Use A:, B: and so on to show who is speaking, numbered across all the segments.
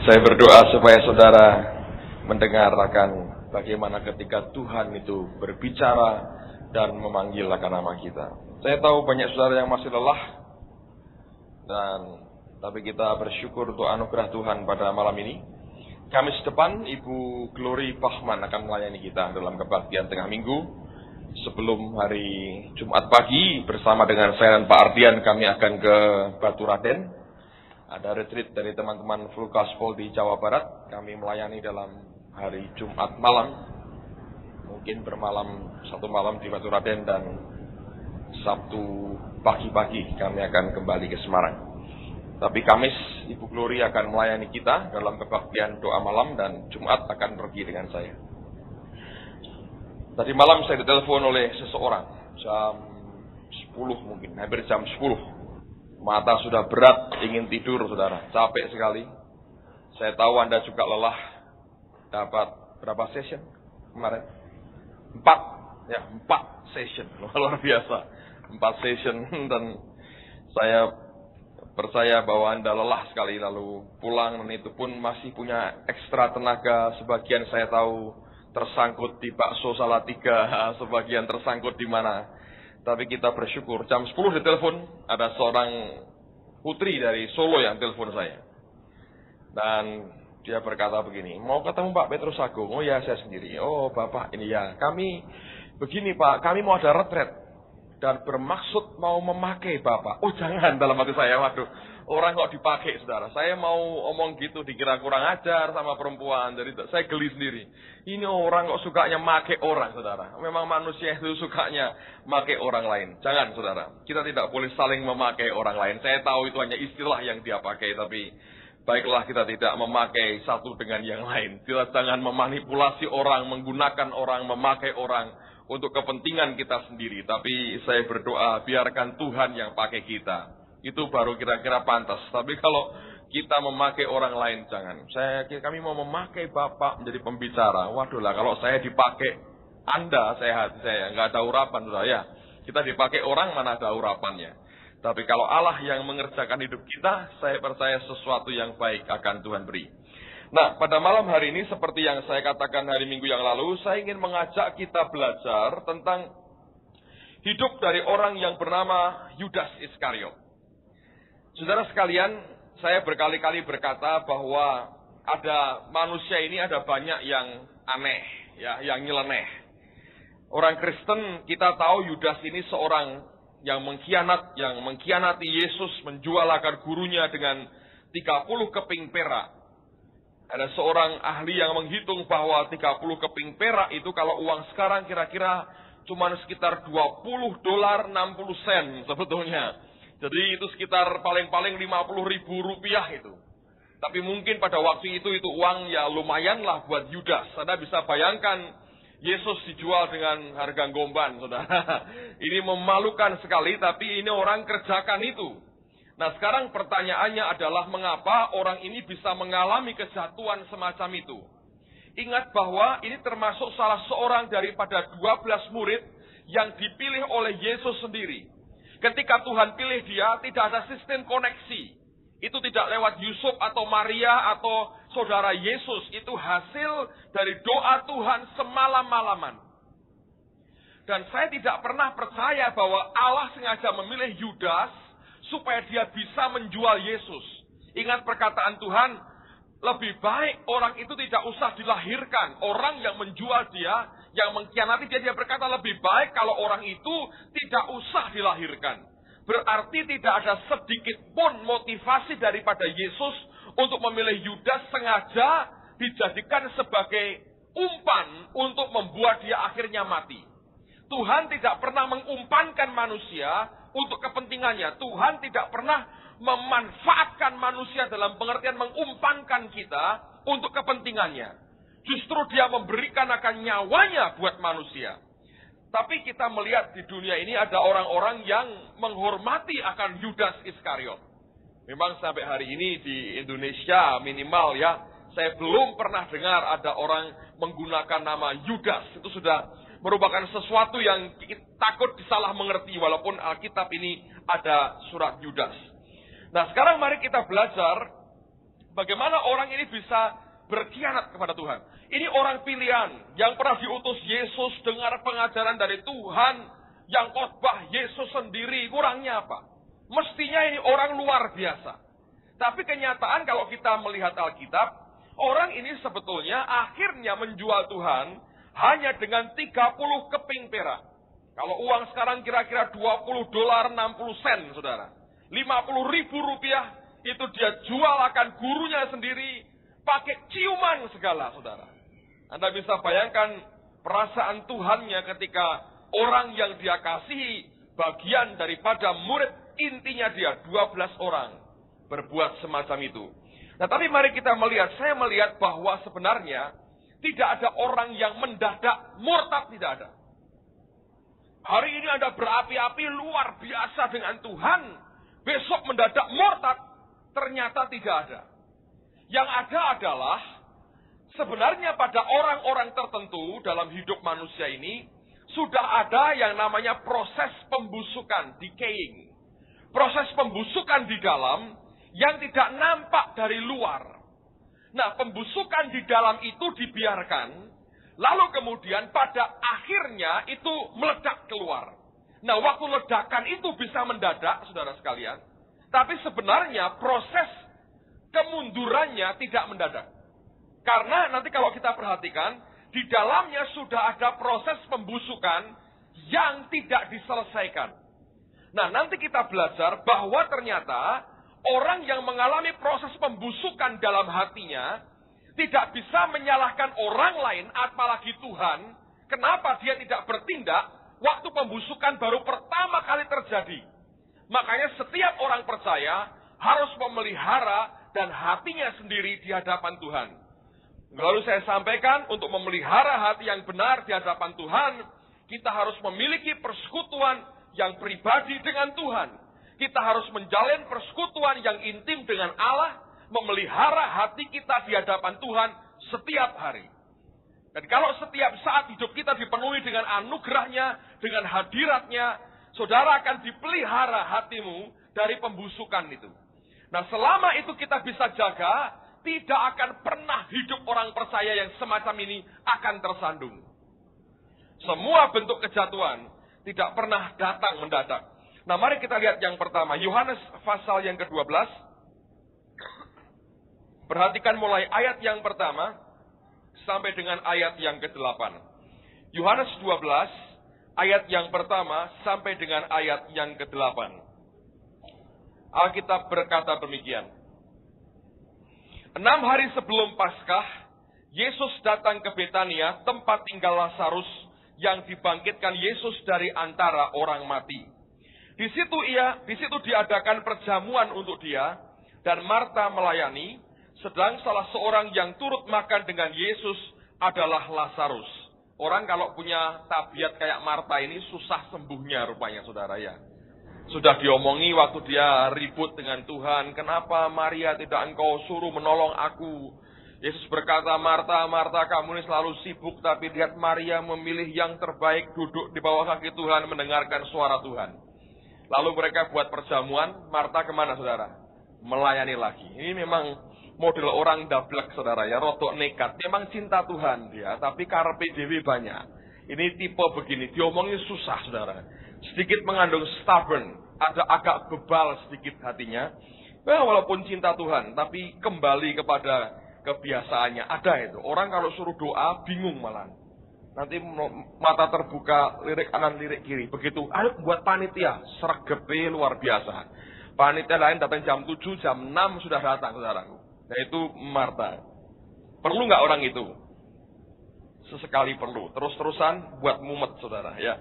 A: Saya berdoa supaya saudara mendengar akan bagaimana ketika Tuhan itu berbicara dan memanggil akan nama kita. Saya tahu banyak saudara yang masih lelah, tapi kita bersyukur untuk anugerah Tuhan pada malam ini. Kamis depan Ibu Glory Pahman akan melayani kita dalam kebaktian tengah minggu. Sebelum hari Jumat pagi bersama dengan saya dan Pak Ardian kami akan ke Batu Raden. Ada retreat dari teman-teman Full Gospel di Jawa Barat. Kami melayani dalam hari Jumat malam. Mungkin bermalam satu malam di Batu Raden dan Sabtu pagi-pagi kami akan kembali ke Semarang. Tapi Kamis Ibu Glory akan melayani kita dalam kebaktian doa malam dan Jumat akan pergi dengan saya. Tadi malam saya ditelepon oleh seseorang jam 10 mungkin, hampir jam 10. Mata sudah berat, ingin tidur saudara, capek sekali. Saya tahu Anda juga lelah. Dapat berapa session kemarin? 4 session, luar biasa. 4 session dan saya percaya bahwa Anda lelah sekali lalu pulang dan itu pun masih punya ekstra tenaga. Sebagian saya tahu tersangkut di bakso Salatiga, sebagian tersangkut di mana. Tapi kita bersyukur, jam 10 ditelepon, ada seorang putri dari Solo yang telepon saya. Dan dia berkata begini, mau ketemu Pak Petrus Agung. Oh ya, saya sendiri. Oh Bapak, ini ya, kami begini Pak, kami mau ada retret. Dan bermaksud mau memakai Bapak. Oh jangan, dalam hati saya, waduh, orang kok dipakai saudara. Saya mau omong gitu, dikira kurang ajar sama perempuan. Jadi saya geli sendiri. Ini orang kok sukanya make orang saudara. Memang manusia itu sukanya make orang lain. Jangan saudara, kita tidak boleh saling memakai orang lain. Saya tahu itu hanya istilah yang dia pakai. Tapi baiklah kita tidak memakai satu dengan yang lain. Kita jangan memanipulasi orang, menggunakan orang, memakai orang untuk kepentingan kita sendiri. Tapi saya berdoa biarkan Tuhan yang pakai kita. Itu baru kira-kira pantas. Tapi kalau kita memakai orang lain, jangan. Kami mau memakai Bapak menjadi pembicara. Waduh lah, kalau saya dipakai Anda, saya nggak ada urapan. Ya, kita dipakai orang mana ada urapannya. Tapi kalau Allah yang mengerjakan hidup kita, saya percaya sesuatu yang baik akan Tuhan beri. Nah, pada malam hari ini seperti yang saya katakan hari Minggu yang lalu, saya ingin mengajak kita belajar tentang hidup dari orang yang bernama Yudas Iskariot. Saudara sekalian, saya berkali-kali berkata bahwa ada manusia ini ada banyak yang aneh, ya, yang nyeleneh. Orang Kristen kita tahu Yudas ini seorang yang mengkhianati Yesus, menjual akan gurunya dengan 30 keping perak. Ada seorang ahli yang menghitung bahwa 30 keping perak itu kalau uang sekarang kira-kira cuma sekitar $20 60 sen sebetulnya. Jadi itu sekitar paling-paling 50.000 rupiah itu. Tapi mungkin pada waktu itu uang ya lumayan lah buat Yudas. Anda bisa bayangkan Yesus dijual dengan harga gomban, saudara. Ini memalukan sekali, tapi ini orang kerjakan itu. Nah sekarang pertanyaannya adalah mengapa orang ini bisa mengalami kejatuhan semacam itu. Ingat bahwa ini termasuk salah seorang daripada 12 murid yang dipilih oleh Yesus sendiri. Ketika Tuhan pilih dia, tidak ada sistem koneksi. Itu tidak lewat Yusuf atau Maria atau saudara Yesus. Itu hasil dari doa Tuhan semalam-malaman. Dan saya tidak pernah percaya bahwa Allah sengaja memilih Yudas supaya dia bisa menjual Yesus. Ingat perkataan Tuhan, lebih baik orang itu tidak usah dilahirkan. Orang yang menjual dia, yang mengkhianati dia berkata lebih baik kalau orang itu tidak usah dilahirkan. Berarti tidak ada sedikit pun motivasi daripada Yesus untuk memilih Yudas sengaja dijadikan sebagai umpan untuk membuat dia akhirnya mati. Tuhan tidak pernah mengumpankan manusia untuk kepentingannya. Tuhan tidak pernah memanfaatkan manusia dalam pengertian mengumpankan kita untuk kepentingannya. Justru dia memberikan akan nyawanya buat manusia. Tapi kita melihat di dunia ini ada orang-orang yang menghormati akan Yudas Iskariot. Memang sampai hari ini di Indonesia minimal ya, saya belum pernah dengar ada orang menggunakan nama Yudas. Itu sudah merupakan sesuatu yang takut disalah mengerti walaupun Alkitab ini ada surat Yudas. Nah sekarang mari kita belajar Bagaimana orang ini bisa berkhianat kepada Tuhan? Ini orang pilihan yang pernah diutus Yesus, dengar pengajaran dari Tuhan, yang khotbah Yesus sendiri. Kurangnya apa? Mestinya ini orang luar biasa. Tapi kenyataan kalau kita melihat Alkitab, orang ini sebetulnya akhirnya menjual Tuhan hanya dengan 30 keping perak. Kalau uang sekarang kira-kira $20, 60 sen, saudara. 50.000 rupiah itu dia jual akan gurunya sendiri, pakai ciuman segala, saudara. Anda bisa bayangkan perasaan Tuhannya ketika orang yang dia kasihi, bagian daripada murid intinya dia, 12 orang, berbuat semacam itu. Nah, tapi mari kita melihat, saya melihat bahwa sebenarnya tidak ada orang yang mendadak murtad, tidak ada. Hari ini Anda berapi-api luar biasa dengan Tuhan, besok mendadak murtad, ternyata tidak ada. Yang ada adalah, sebenarnya pada orang-orang tertentu dalam hidup manusia ini, sudah ada yang namanya proses pembusukan, decaying. Proses pembusukan di dalam, yang tidak nampak dari luar. Nah, pembusukan di dalam itu dibiarkan, lalu kemudian pada akhirnya itu meledak keluar. Nah, waktu ledakan itu bisa mendadak, saudara sekalian. Tapi sebenarnya proses kemundurannya tidak mendadak. Karena nanti kalau kita perhatikan, di dalamnya sudah ada proses pembusukan yang tidak diselesaikan. Nah, nanti kita belajar bahwa ternyata orang yang mengalami proses pembusukan dalam hatinya tidak bisa menyalahkan orang lain, apalagi Tuhan. Kenapa dia tidak bertindak waktu pembusukan baru pertama kali terjadi? Makanya setiap orang percaya harus memelihara dan hatinya sendiri di hadapan Tuhan. Lalu saya sampaikan, untuk memelihara hati yang benar di hadapan Tuhan, kita harus memiliki persekutuan yang pribadi dengan Tuhan. Kita harus menjalin persekutuan yang intim dengan Allah, memelihara hati kita di hadapan Tuhan setiap hari. Dan kalau setiap saat hidup kita dipenuhi dengan anugerahnya, dengan hadiratnya, saudara akan dipelihara hatimu dari pembusukan itu. Nah, selama itu kita bisa jaga, tidak akan pernah hidup orang percaya yang semacam ini akan tersandung. Semua bentuk kejatuhan tidak pernah datang mendadak. Nah, mari kita lihat yang pertama, Yohanes pasal yang ke-12. Perhatikan mulai ayat yang pertama sampai dengan ayat yang ke-8. Yohanes 12, ayat yang pertama sampai dengan ayat yang ke-8. Alkitab berkata demikian. 6 hari sebelum Paskah, Yesus datang ke Betania, tempat tinggal Lazarus yang dibangkitkan Yesus dari antara orang mati. Di situ diadakan perjamuan untuk dia, dan Marta melayani, sedang salah seorang yang turut makan dengan Yesus adalah Lazarus. Orang kalau punya tabiat kayak Marta ini susah sembuhnya rupanya, saudara ya. Sudah diomongi waktu dia ribut dengan Tuhan, kenapa Maria tidak engkau suruh menolong aku? Yesus berkata, Marta, Marta, kamu ini selalu sibuk, tapi lihat Maria memilih yang terbaik, duduk di bawah kaki Tuhan, mendengarkan suara Tuhan. Lalu mereka buat perjamuan, Marta kemana, saudara? Melayani lagi. Ini memang model orang dablek, saudara ya, rodok nekat. Memang cinta Tuhan dia, tapi karepe dhewe banyak. Ini tipe begini, diomongin susah, saudara. Sedikit mengandung stubborn, ada agak bebal sedikit hatinya. Walaupun cinta Tuhan, tapi kembali kepada kebiasaannya. Ada itu, orang kalau suruh doa, bingung malah. Nanti mata terbuka, lirik kanan, lirik kiri. Begitu, ayo buat panitia, sregepe luar biasa. Panitia lain datang jam 7, jam 6 sudah datang, saudaraku. Yaitu Marta. Perlu nggak orang itu? Sesekali perlu. Terus-terusan buat mumet, saudara. Ya.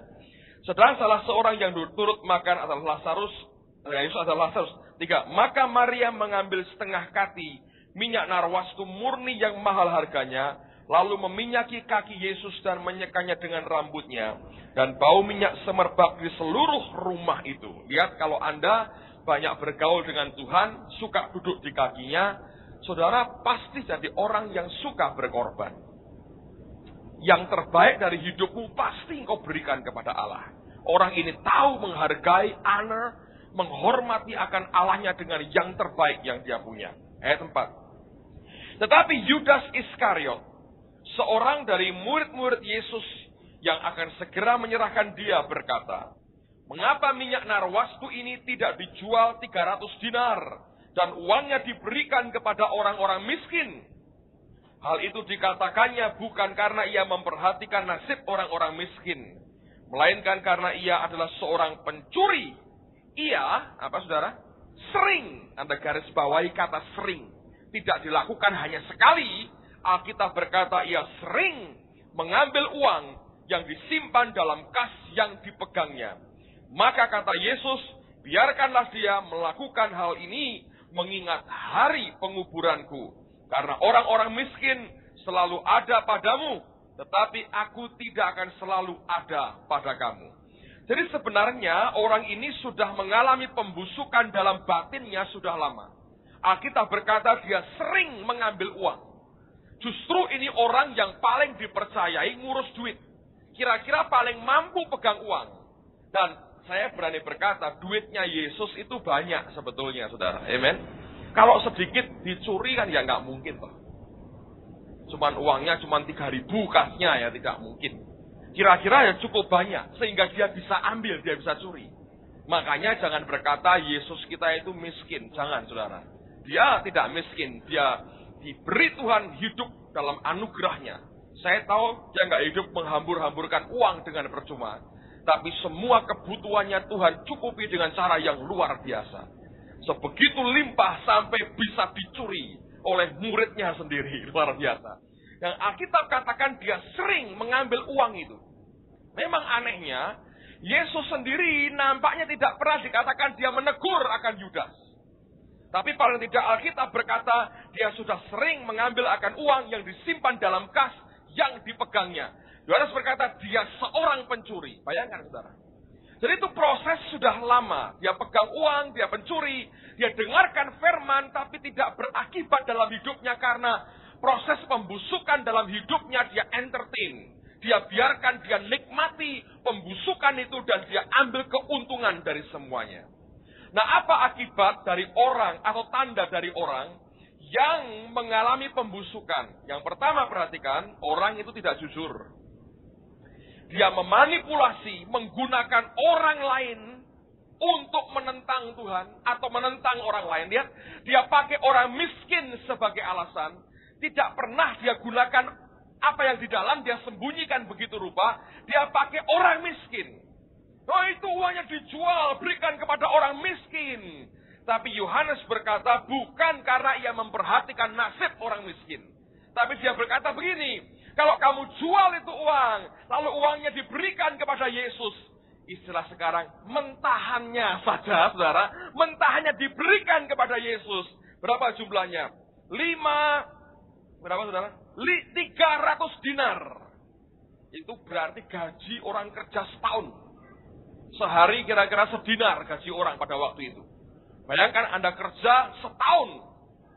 A: Sedang salah seorang yang turut makan adalah Lazarus. Yesus adalah Lazarus. 3. Maka Maria mengambil setengah kati minyak narwastu murni yang mahal harganya, lalu meminyaki kaki Yesus dan menyekanya dengan rambutnya. Dan bau minyak semerbak di seluruh rumah itu. Lihat, kalau Anda banyak bergaul dengan Tuhan, suka duduk di kakinya, saudara pasti jadi orang yang suka berkorban. Yang terbaik dari hidupmu pasti engkau berikan kepada Allah. Orang ini tahu menghargai, honor, menghormati akan Allahnya dengan yang terbaik yang dia punya. Ayat 4. Tetapi Yudas Iskariot, seorang dari murid-murid Yesus yang akan segera menyerahkan dia, berkata, "Mengapa minyak narwastu ini tidak dijual 300 dinar dan uangnya diberikan kepada orang-orang miskin?" Hal itu dikatakannya bukan karena ia memperhatikan nasib orang-orang miskin, melainkan karena ia adalah seorang pencuri. Ia, apa saudara? Sering, Anda garis bawahi kata sering. Tidak dilakukan hanya sekali. Alkitab berkata ia sering mengambil uang yang disimpan dalam kas yang dipegangnya. Maka kata Yesus, biarkanlah dia melakukan hal ini mengingat hari penguburanku. Karena orang-orang miskin selalu ada padamu, tetapi aku tidak akan selalu ada pada kamu. Jadi sebenarnya orang ini sudah mengalami pembusukan dalam batinnya sudah lama. Alkitab berkata dia sering mengambil uang. Justru ini orang yang paling dipercayai ngurus duit. Kira-kira paling mampu pegang uang. Dan saya berani berkata duitnya Yesus itu banyak sebetulnya, saudara. Amen. Kalau sedikit dicuri kan ya nggak mungkin toh. Cuman uangnya cuman 3.000 kasnya ya, tidak mungkin. Kira-kira ya cukup banyak sehingga dia bisa ambil, dia bisa curi. Makanya jangan berkata Yesus kita itu miskin, jangan saudara. Dia tidak miskin, dia diberi Tuhan hidup dalam anugerahnya. Saya tahu dia nggak hidup menghambur-hamburkan uang dengan percuma, tapi semua kebutuhannya Tuhan cukupi dengan cara yang luar biasa. Sebegitu limpah sampai bisa dicuri oleh muridnya sendiri. Luar biasa. Yang Alkitab katakan dia sering mengambil uang itu. Memang anehnya, Yesus sendiri nampaknya tidak pernah dikatakan dia menegur akan Yudas. Tapi paling tidak Alkitab berkata dia sudah sering mengambil akan uang yang disimpan dalam kas yang dipegangnya. Yohanes berkata dia seorang pencuri. Bayangkan saudara. Jadi itu proses sudah lama. Dia pegang uang, dia pencuri, dia dengarkan firman, tapi tidak berakibat dalam hidupnya karena proses pembusukan dalam hidupnya dia entertain. Dia biarkan, dia nikmati pembusukan itu dan dia ambil keuntungan dari semuanya. Nah, apa akibat dari orang atau tanda dari orang yang mengalami pembusukan? Yang pertama perhatikan, orang itu tidak jujur. Dia memanipulasi, menggunakan orang lain untuk menentang Tuhan atau menentang orang lain. Lihat, dia pakai orang miskin sebagai alasan. Tidak pernah dia gunakan apa yang di dalam, dia sembunyikan begitu rupa. Dia pakai orang miskin. Oh, itu uangnya dijual, berikan kepada orang miskin. Tapi Yohanes berkata bukan karena ia memperhatikan nasib orang miskin. Tapi dia berkata begini, kalau kamu jual itu uang, lalu uangnya diberikan kepada Yesus. Istilah sekarang, mentahannya saja, saudara. Mentahannya diberikan kepada Yesus. Berapa jumlahnya? 300 dinar. Itu berarti gaji orang kerja setahun. Sehari kira-kira sedinar gaji orang pada waktu itu. Bayangkan Anda kerja setahun.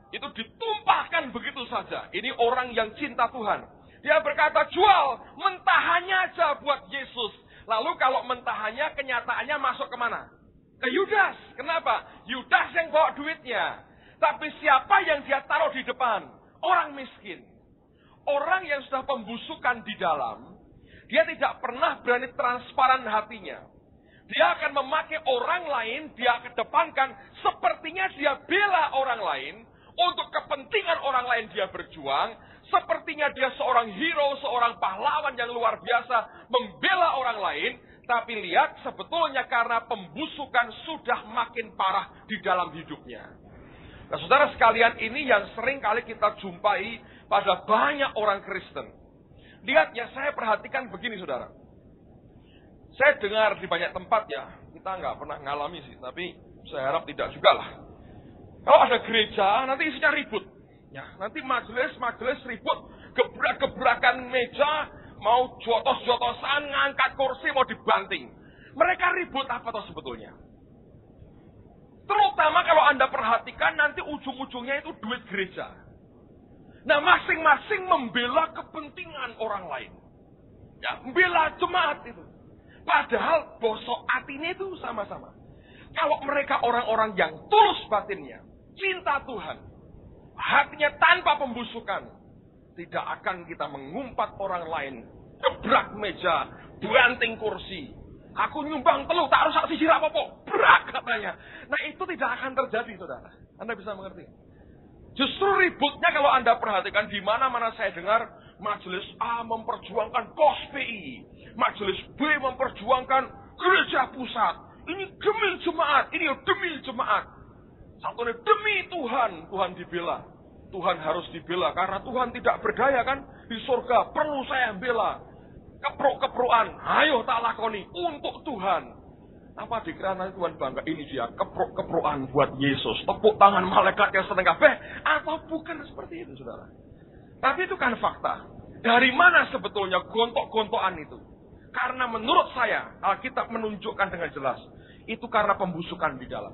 A: Itu ditumpahkan begitu saja. Ini orang yang cinta Tuhan. Dia berkata, jual, mentahannya aja buat Yesus. Lalu kalau mentahannya, kenyataannya masuk kemana? Ke Yudas. Kenapa? Yudas yang bawa duitnya. Tapi siapa yang dia taruh di depan? Orang miskin. Orang yang sudah pembusukan di dalam, dia tidak pernah berani transparan hatinya. Dia akan memakai orang lain, dia kedepankan, sepertinya dia bela orang lain, untuk kepentingan orang lain dia berjuang. Sepertinya dia seorang hero, seorang pahlawan yang luar biasa, membela orang lain. Tapi lihat, sebetulnya karena pembusukan sudah makin parah di dalam hidupnya. Nah, saudara sekalian, ini yang sering kali kita jumpai pada banyak orang Kristen. Lihat ya, saya perhatikan begini saudara. Saya dengar di banyak tempat ya, kita nggak pernah ngalami sih, tapi saya harap tidak juga lah. Kalau ada gereja, nanti isinya ribut. Ya, nanti majelis ribut, gebrak-gebrakan meja, mau jotos-jotosan, ngangkat kursi, mau dibanting. Mereka ribut apa toh sebetulnya? Terutama kalau Anda perhatikan, nanti ujung-ujungnya itu duit gereja. Nah, masing-masing membela kepentingan orang lain. Ya, membela jemaat itu. Padahal bosok hatinya itu sama-sama. Kalau mereka orang-orang yang tulus batinnya, cinta Tuhan, hatinya tanpa pembusukan, tidak akan kita mengumpat orang lain, gebrak meja, banting kursi. Aku nyumbang telu, tak harus saksi sirap apa, berak katanya. Nah itu tidak akan terjadi, saudara. Anda bisa mengerti. Justru ributnya kalau Anda perhatikan di mana-mana saya dengar majelis A memperjuangkan pos PI, majelis B memperjuangkan gereja pusat. Ini demi jemaat, ini demi jemaat. Satunya demi Tuhan, Tuhan dibela. Tuhan harus dibela karena Tuhan tidak berdaya kan di surga, perlu saya bela. Keprok-keprokan, ayo tak lakoni untuk Tuhan. Apa dikira nanti Tuhan bangga? Ini dia keprok-keprokan buat Yesus. Tepuk tangan malaikat yang seneng kabeh. Atau bukan seperti itu, saudara. Tapi itu kan fakta. Dari mana sebetulnya gontok-gontokan itu? Karena menurut saya, Alkitab menunjukkan dengan jelas. Itu karena pembusukan di dalam.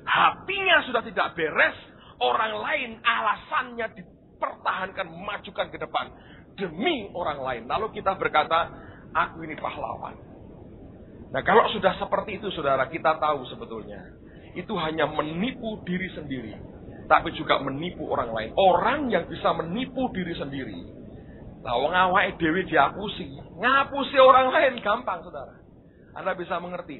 A: Hatinya sudah tidak beres. Orang lain alasannya dipertahankan, majukan ke depan. Demi orang lain. Lalu kita berkata, aku ini pahlawan. Nah kalau sudah seperti itu saudara, kita tahu sebetulnya itu hanya menipu diri sendiri, tapi juga menipu orang lain. Orang yang bisa menipu diri sendiri, wong awake dhewe diapusi, ngapusi orang lain gampang saudara. Anda bisa mengerti.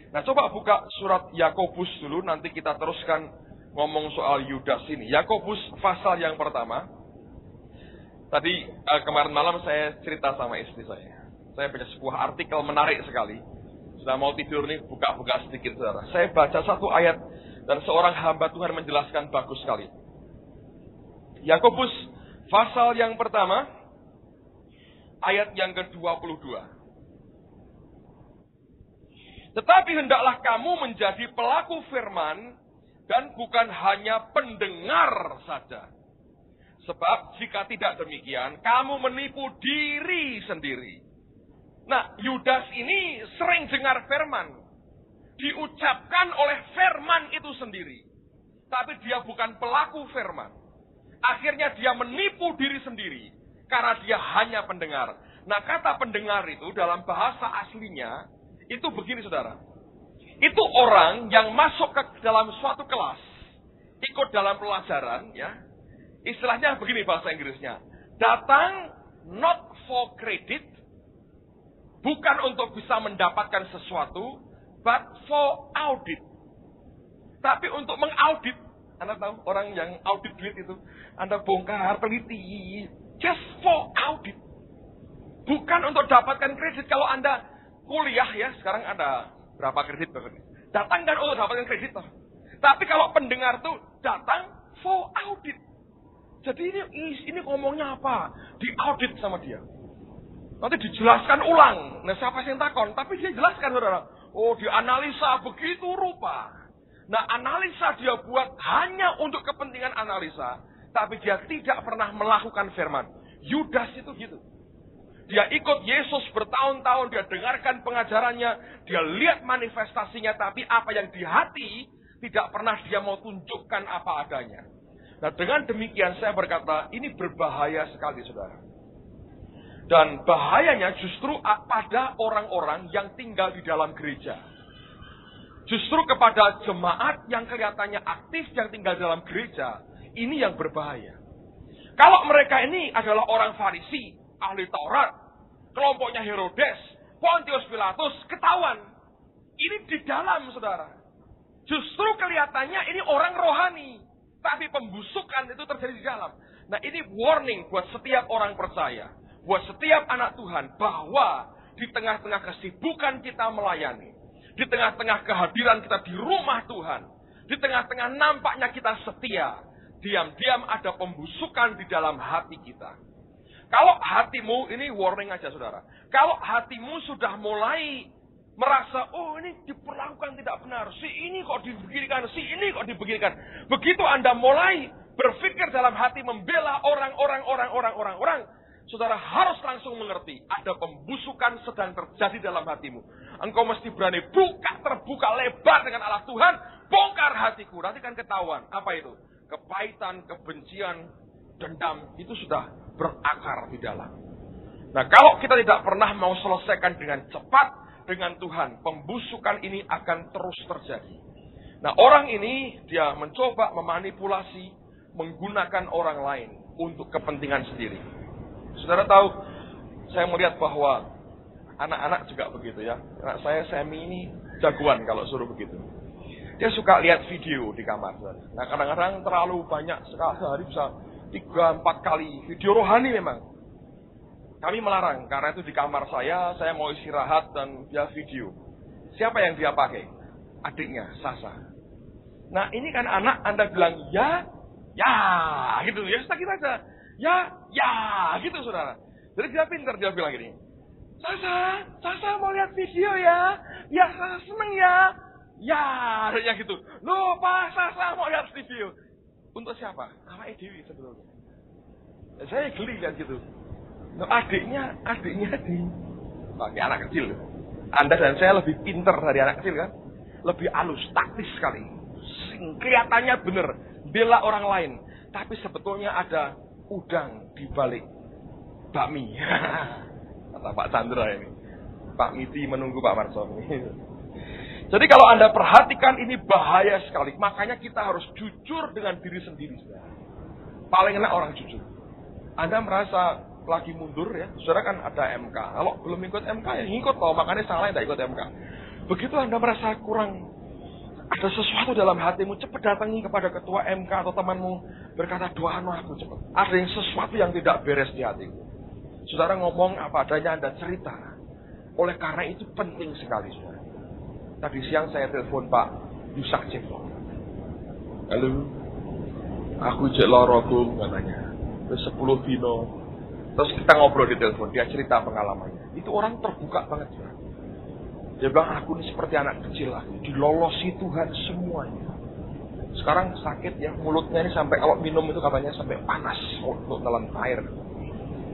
A: Nah coba buka surat Yakobus dulu, nanti kita teruskan ngomong soal Yudas ini. Yakobus pasal yang pertama. Tadi kemarin malam saya cerita sama istri saya. Saya baca sebuah artikel menarik sekali. Sudah mau tidur nih, buka-buka sedikit saudara. Saya baca satu ayat dan seorang hamba Tuhan menjelaskan bagus sekali. Yakobus pasal yang pertama, ayat yang ke-22. Tetapi hendaklah kamu menjadi pelaku firman dan bukan hanya pendengar saja. Sebab jika tidak demikian, kamu menipu diri sendiri. Nah, Yudas ini sering dengar firman. Diucapkan oleh firman itu sendiri. Tapi dia bukan pelaku firman. Akhirnya dia menipu diri sendiri. Karena dia hanya pendengar. Nah, kata pendengar itu dalam bahasa aslinya, itu begini saudara. Itu orang yang masuk ke dalam suatu kelas. Ikut dalam pelajaran, ya. Istilahnya begini bahasa Inggrisnya. Datang not for credit. Bukan untuk bisa mendapatkan sesuatu, but for audit. Tapi untuk mengaudit. Anda tahu orang yang audit duit itu. Anda bongkar, teliti. Just for audit. Bukan untuk dapatkan kredit. Kalau Anda kuliah ya, sekarang ada berapa kredit? Datang kan untuk dapatkan kredit. Tapi kalau pendengar tuh datang for audit. Jadi ini ngomongnya apa? Diaudit sama dia. Nanti dijelaskan ulang. Nah siapa yang takon? Tapi dia jelaskan saudara. Oh dianalisa begitu rupa. Nah analisa dia buat hanya untuk kepentingan analisa. Tapi dia tidak pernah melakukan firman. Yudas itu gitu. Dia ikut Yesus bertahun-tahun. Dia dengarkan pengajarannya. Dia lihat manifestasinya. Tapi apa yang di hati tidak pernah dia mau tunjukkan apa adanya. Nah dengan demikian saya berkata ini berbahaya sekali saudara. Dan bahayanya justru pada orang-orang yang tinggal di dalam gereja. Justru kepada jemaat yang kelihatannya aktif yang tinggal dalam gereja. Ini yang berbahaya. Kalau mereka ini adalah orang Farisi, ahli Taurat, kelompoknya Herodes, Pontius Pilatus, ketahuan. Ini di dalam saudara. Justru kelihatannya ini orang rohani. Tapi pembusukan itu terjadi di dalam. Nah ini warning buat setiap orang percaya. Buat setiap anak Tuhan, bahwa di tengah-tengah kesibukan kita melayani, di tengah-tengah kehadiran kita di rumah Tuhan, di tengah-tengah nampaknya kita setia, diam-diam ada pembusukan di dalam hati kita. Kalau hatimu, ini warning aja saudara, kalau hatimu sudah mulai merasa, oh ini diperlakukan tidak benar, si ini kok dibeginikan, si ini kok dibeginikan. Begitu Anda mulai berpikir dalam hati membela orang, saudara harus langsung mengerti, ada pembusukan sedang terjadi dalam hatimu. Engkau mesti berani terbuka lebar dengan Allah Tuhan, bongkar hatiku. Nanti kan ketahuan, apa itu? Kepahitan, kebencian, dendam, itu sudah berakar di dalam. Nah kalau kita tidak pernah mau selesaikan dengan cepat dengan Tuhan, pembusukan ini akan terus terjadi. Nah orang ini, dia mencoba memanipulasi, menggunakan orang lain untuk kepentingan sendiri. Saudara tahu, saya melihat bahwa anak-anak juga begitu ya. Anak saya, Semi ini jagoan kalau suruh begitu. Dia suka lihat video di kamar. Nah kadang-kadang terlalu banyak, sehari bisa 3-4 kali video rohani memang. Kami melarang, karena itu di kamar saya mau istirahat dan dia video. Siapa yang dia pakai? Adiknya, Sasa. Nah ini kan anak, Anda bilang ya gitu ya, kita aja ya gitu saudara. Jadi dia pintar, dia bilang gini, Sasa mau lihat video ya Sasa seneng ya gitu. Loh Pak, Sasa mau lihat video. Untuk siapa? Awake Dewi sebetulnya. Saya geli lihat gitu. Nah, adiknya di pakai anak kecil. Anda dan saya lebih pintar dari anak kecil kan? Lebih halus, taktis sekali. Kelihatannya benar, bela orang lain, tapi sebetulnya ada udang di balik bakmi. Kata Pak Chandra ini. Pak Miti menunggu Pak Marson. Jadi kalau Anda perhatikan ini bahaya sekali. Makanya kita harus jujur dengan diri sendiri. Paling enak orang jujur. Anda merasa lagi mundur ya, saudara kan ada MK. Kalau belum ikut MK ya ngikut loh, makanya salah tidak ikut MK. Begitu Anda merasa kurang, ada sesuatu dalam hatimu, cepat datangi kepada ketua MK atau temanmu, berkata doakan aku cepat. Ada yang sesuatu yang tidak beres di hatiku. Saudara ngomong apa adanya, Anda cerita. Oleh karena itu penting sekali saudara. Tadi siang saya telepon Pak Yusak Cipto. Halo, aku cek loroku katanya. 10 dino. Terus kita ngobrol di telepon, dia cerita pengalamannya. Itu orang terbuka banget. Dia bilang, aku ini seperti anak kecil lagi, dilolosi Tuhan semuanya. Sekarang sakit ya, mulutnya ini sampai kalau minum itu katanya sampai panas untuk telan air.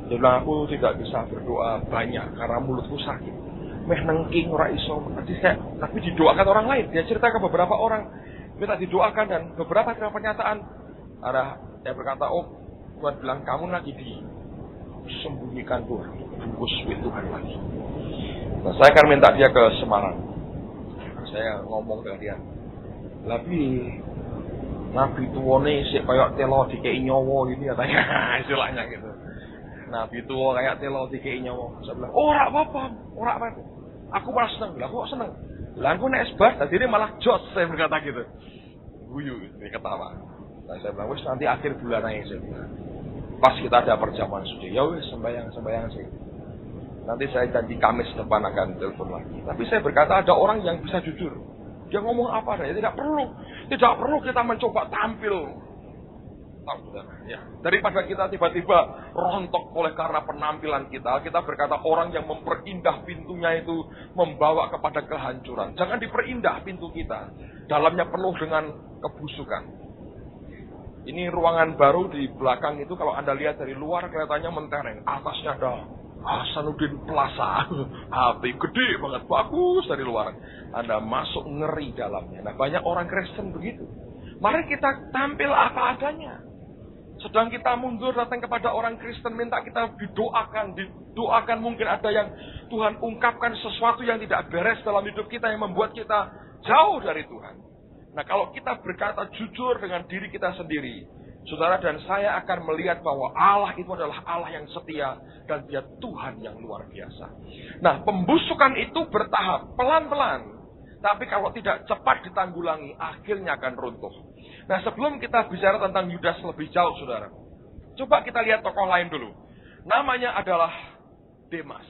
A: Dia bilang, aku tidak bisa berdoa banyak karena mulutku sakit. Meh nengking ora iso. Tapi didoakan orang lain. Dia cerita ke beberapa orang, minta didoakan dan beberapa pernyataan. Dia berkata, oh Tuhan bilang kamu lagi disembunyikan Tuhan, bungkus Tuhan lagi. Nah, saya akan minta dia ke Semarang. Saya ngomong dengan dia, tapi Nabi tuwane sik kayak telo dikei nyawa ini katanya, istilahnya gitu. Nabi tua kayak telo dikei nyawa. Saya bilang, ora apa-apa. Aku malah seneng, aku kok seneng. Lah aku nek esbar, tadi dia malah jos, saya berkata gitu. Guyu, dia ketawa. Nah, saya bilang, wis nanti akhir bulan aja saya bilang. Pas kita ada perjamuan suci, ya wis sembahyang sih. Nanti saya janji Kamis depan akan telepon lagi. Tapi saya berkata ada orang yang bisa jujur. Dia ngomong apa adanya, tidak perlu kita mencoba tampil. Ya. Daripada kita tiba-tiba rontok oleh karena penampilan kita berkata orang yang memperindah pintunya itu membawa kepada kehancuran. Jangan diperindah pintu kita. Dalamnya penuh dengan kebusukan. Ini ruangan baru di belakang itu kalau Anda lihat dari luar kelihatannya mentereng. Atasnya ada Hasanuddin Plaza. HP gede banget, bagus dari luar. Anda masuk ngeri dalamnya. Nah banyak orang Kristen begitu. Mari kita tampil apa adanya. Sedang kita mundur datang kepada orang Kristen minta kita didoakan mungkin ada yang Tuhan ungkapkan sesuatu yang tidak beres dalam hidup kita yang membuat kita jauh dari Tuhan. Nah kalau kita berkata jujur dengan diri kita sendiri, saudara dan saya akan melihat bahwa Allah itu adalah Allah yang setia dan Dia Tuhan yang luar biasa. Nah pembusukan itu bertahap, pelan-pelan. Tapi kalau tidak cepat ditanggulangi, akhirnya akan runtuh. Nah sebelum kita bicara tentang Yudas lebih jauh saudara, coba kita lihat tokoh lain dulu. Namanya adalah Demas.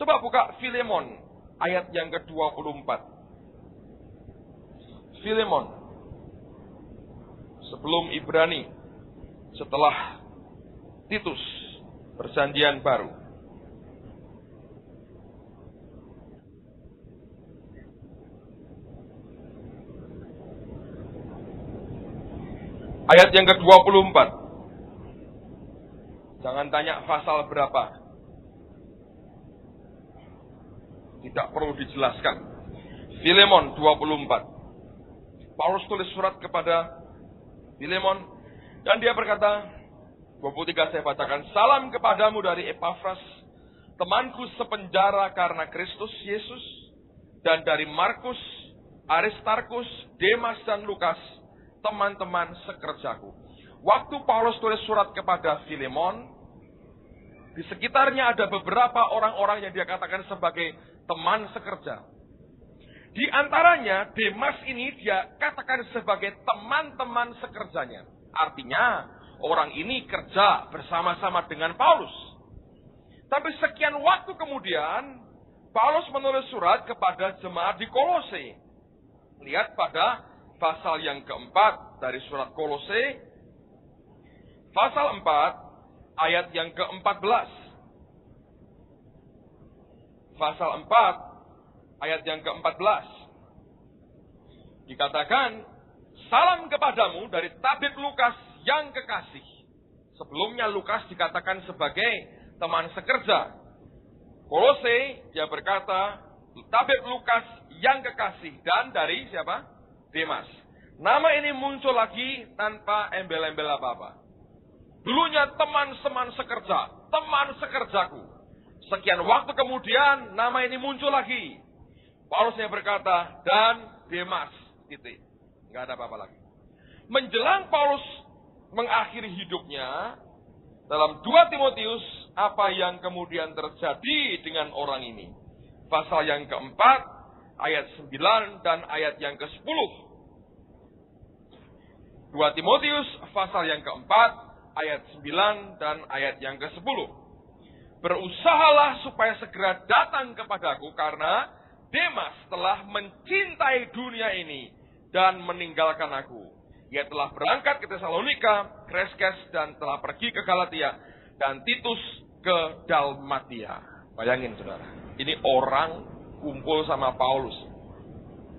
A: Coba buka Filemon ayat yang ke-24. Filemon, sebelum Ibrani, setelah Titus, perjanjian baru. Ayat yang ke-24. Jangan tanya pasal berapa. Tidak perlu dijelaskan. Filemon 24. Paulus tulis surat kepada Filemon dan dia berkata, 23 saya bacakan, salam kepadamu dari Epafras, temanku sepenjara karena Kristus Yesus, dan dari Markus, Aristarkus, Demas dan Lukas, teman-teman sekerjaku. waktu Paulus tulis surat kepada Filemon, di sekitarnya ada beberapa orang-orang yang dia katakan sebagai teman sekerja. Di antaranya, Demas ini dia katakan sebagai teman-teman sekerjanya. Artinya, orang ini kerja bersama-sama dengan Paulus. Tapi sekian waktu kemudian, Paulus menulis surat kepada jemaat di Kolose. Lihat pada pasal yang keempat dari surat Kolose. Pasal 4, ayat yang ke-14. Pasal 4, ayat yang ke-14. Dikatakan, salam kepadamu dari tabib Lukas yang kekasih. Sebelumnya Lukas dikatakan sebagai teman sekerja. Kolose, dia berkata, tabib Lukas yang kekasih. Dan dari siapa? Demas. Nama ini muncul lagi tanpa embel-embel apa-apa. Dulunya teman-teman sekerja, teman sekerjaku. Sekian waktu kemudian, nama ini muncul lagi. Paulusnya berkata, dan Demas. Titik. Nggak ada apa-apa lagi. Menjelang Paulus mengakhiri hidupnya, dalam 2 Timotius, apa yang kemudian terjadi dengan orang ini? Pasal yang keempat, ayat 9 dan ayat yang ke-10. 2 Timotius, pasal yang keempat, ayat 9 dan ayat yang ke-10. Berusahalah supaya segera datang kepadaku, karena Demas telah mencintai dunia ini dan meninggalkan aku. Ia telah berangkat ke Tesalonika, Kreskes, dan telah pergi ke Galatia, dan Titus ke Dalmatia. Bayangin saudara, ini orang kumpul sama Paulus,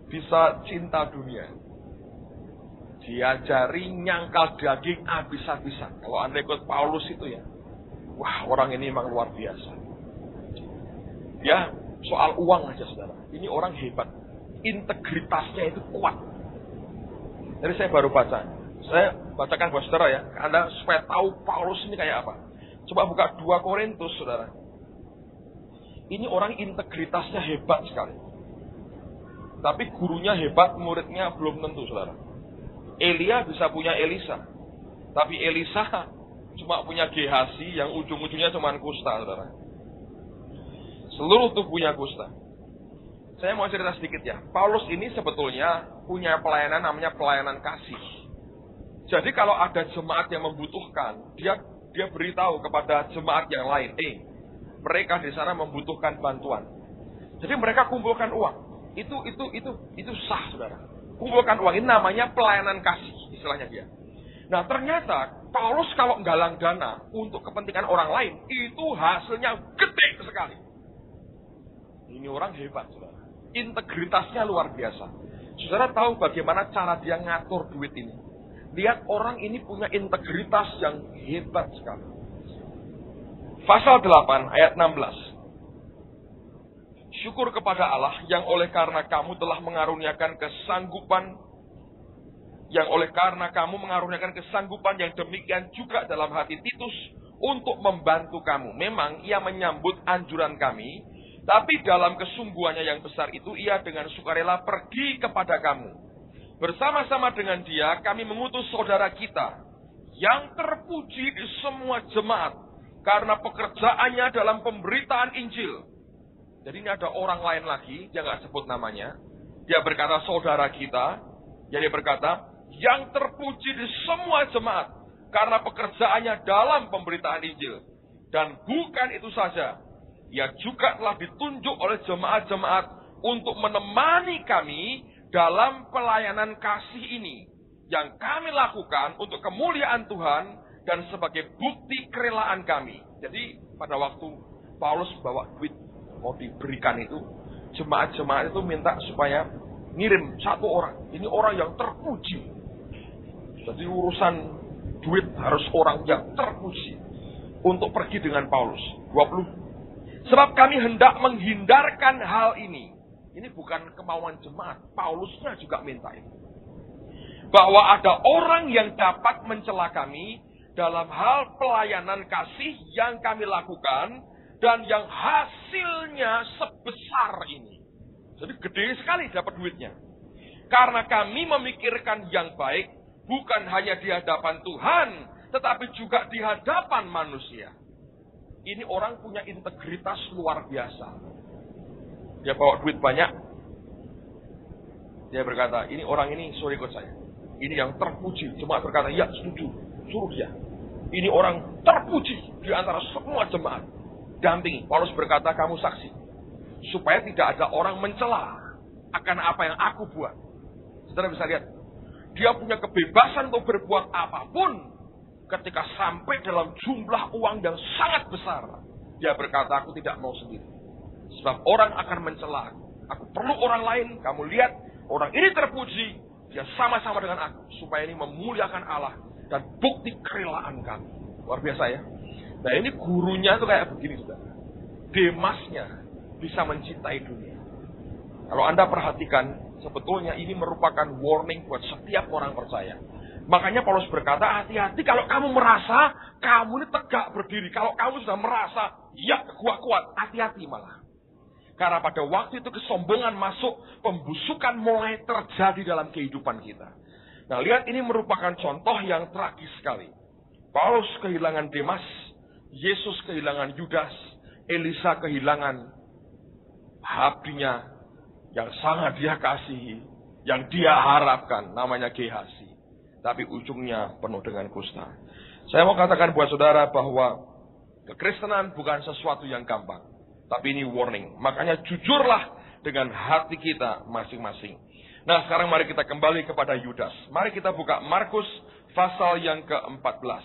A: bisa cinta dunia, diajari nyangkal daging habis-habisan. Kalau Anda ikut Paulus itu ya, wah orang ini memang luar biasa. Ya, soal uang aja saudara, ini orang hebat, integritasnya itu kuat. Jadi saya baru baca, saya bacakan buat saudara ya, Anda supaya tahu Paulus ini kayak apa. Coba buka 2 Korintus saudara. Ini orang integritasnya hebat sekali. Tapi gurunya hebat, muridnya belum tentu saudara. Elia bisa punya Elisa, tapi Elisa cuma punya Gehazi yang ujung-ujungnya cuma kusta saudara. Seluruh tubuhnya kusta. Saya mau cerita sedikit ya. Paulus ini sebetulnya punya pelayanan namanya pelayanan kasih. Jadi kalau ada jemaat yang membutuhkan, dia beritahu kepada jemaat yang lain, mereka di sana membutuhkan bantuan. Jadi mereka kumpulkan uang. Itu sah, saudara. Kumpulkan uang, ini namanya pelayanan kasih, istilahnya dia. Nah ternyata Paulus kalau nggalang dana untuk kepentingan orang lain, itu hasilnya gede sekali. Ini orang hebat, saudara. Integritasnya luar biasa. Saudara tahu bagaimana cara dia ngatur duit ini. Lihat orang ini punya integritas yang hebat sekali. Pasal 8 ayat 16. Syukur kepada Allah yang oleh karena kamu telah mengaruniakan kesanggupan, yang demikian juga dalam hati Titus untuk membantu kamu. Memang ia menyambut anjuran kami, tapi dalam kesungguhannya yang besar itu ia dengan sukarela pergi kepada kamu. Bersama-sama dengan dia kami mengutus saudara kita yang terpuji di semua jemaat karena pekerjaannya dalam pemberitaan Injil. Jadi ini ada orang lain lagi, dia nggak sebut namanya. Dia berkata saudara kita, dia berkata yang terpuji di semua jemaat karena pekerjaannya dalam pemberitaan Injil. Dan bukan itu saja, ia juga telah ditunjuk oleh jemaat-jemaat untuk menemani kami dalam pelayanan kasih ini yang kami lakukan untuk kemuliaan Tuhan dan sebagai bukti kerelaan kami. Jadi pada waktu Paulus bawa duit mau diberikan itu, jemaat-jemaat itu minta supaya ngirim 1 orang. Ini orang yang terpuji. Jadi urusan duit harus orang yang terpuji untuk pergi dengan Paulus. 20. Sebab kami hendak menghindarkan hal ini. Ini bukan kemauan jemaat, Paulusnya juga minta itu. Bahwa ada orang yang dapat mencela kami dalam hal pelayanan kasih yang kami lakukan dan yang hasilnya sebesar ini. Jadi gede sekali dapat duitnya. Karena kami memikirkan yang baik bukan hanya di hadapan Tuhan, tetapi juga di hadapan manusia. Ini orang punya integritas luar biasa. Dia bawa duit banyak. Dia berkata, ini orang ini suruh ikut saya. Ini yang terpuji. Jemaat berkata, ya setuju, suruh dia. Ini orang terpuji di antara semua jemaat. Dampingi. Paulus berkata, kamu saksi. Supaya tidak ada orang mencela akan apa yang aku buat. Saudara bisa lihat. Dia punya kebebasan untuk berbuat apapun. Ketika sampai dalam jumlah uang yang sangat besar. Dia berkata, aku tidak mau sendiri. Sebab orang akan mencela aku. Aku perlu orang lain. Kamu lihat, orang ini terpuji. Dia sama-sama dengan aku. Supaya ini memuliakan Allah. Dan bukti kerelaan kami. Luar biasa ya. Nah ini gurunya tuh kayak begini saudara. Demasnya bisa mencintai dunia. Kalau Anda perhatikan, sebetulnya ini merupakan warning buat setiap orang percaya. Makanya Paulus berkata, hati-hati kalau kamu merasa kamu ini tegak berdiri. Kalau kamu sudah merasa, ya kuat-kuat, hati-hati malah. Karena pada waktu itu kesombongan masuk, pembusukan mulai terjadi dalam kehidupan kita. Nah lihat ini merupakan contoh yang tragis sekali. Paulus kehilangan Demas, Yesus kehilangan Yudas, Elisa kehilangan abdinya yang sangat dia kasihi, yang dia harapkan, namanya Gehazi. Tapi ujungnya penuh dengan kusta. Saya mau katakan buat saudara bahwa kekristenan bukan sesuatu yang gampang. Tapi ini warning. Makanya jujurlah dengan hati kita masing-masing. Nah sekarang mari kita kembali kepada Yudas. Mari kita buka Markus pasal yang ke-14.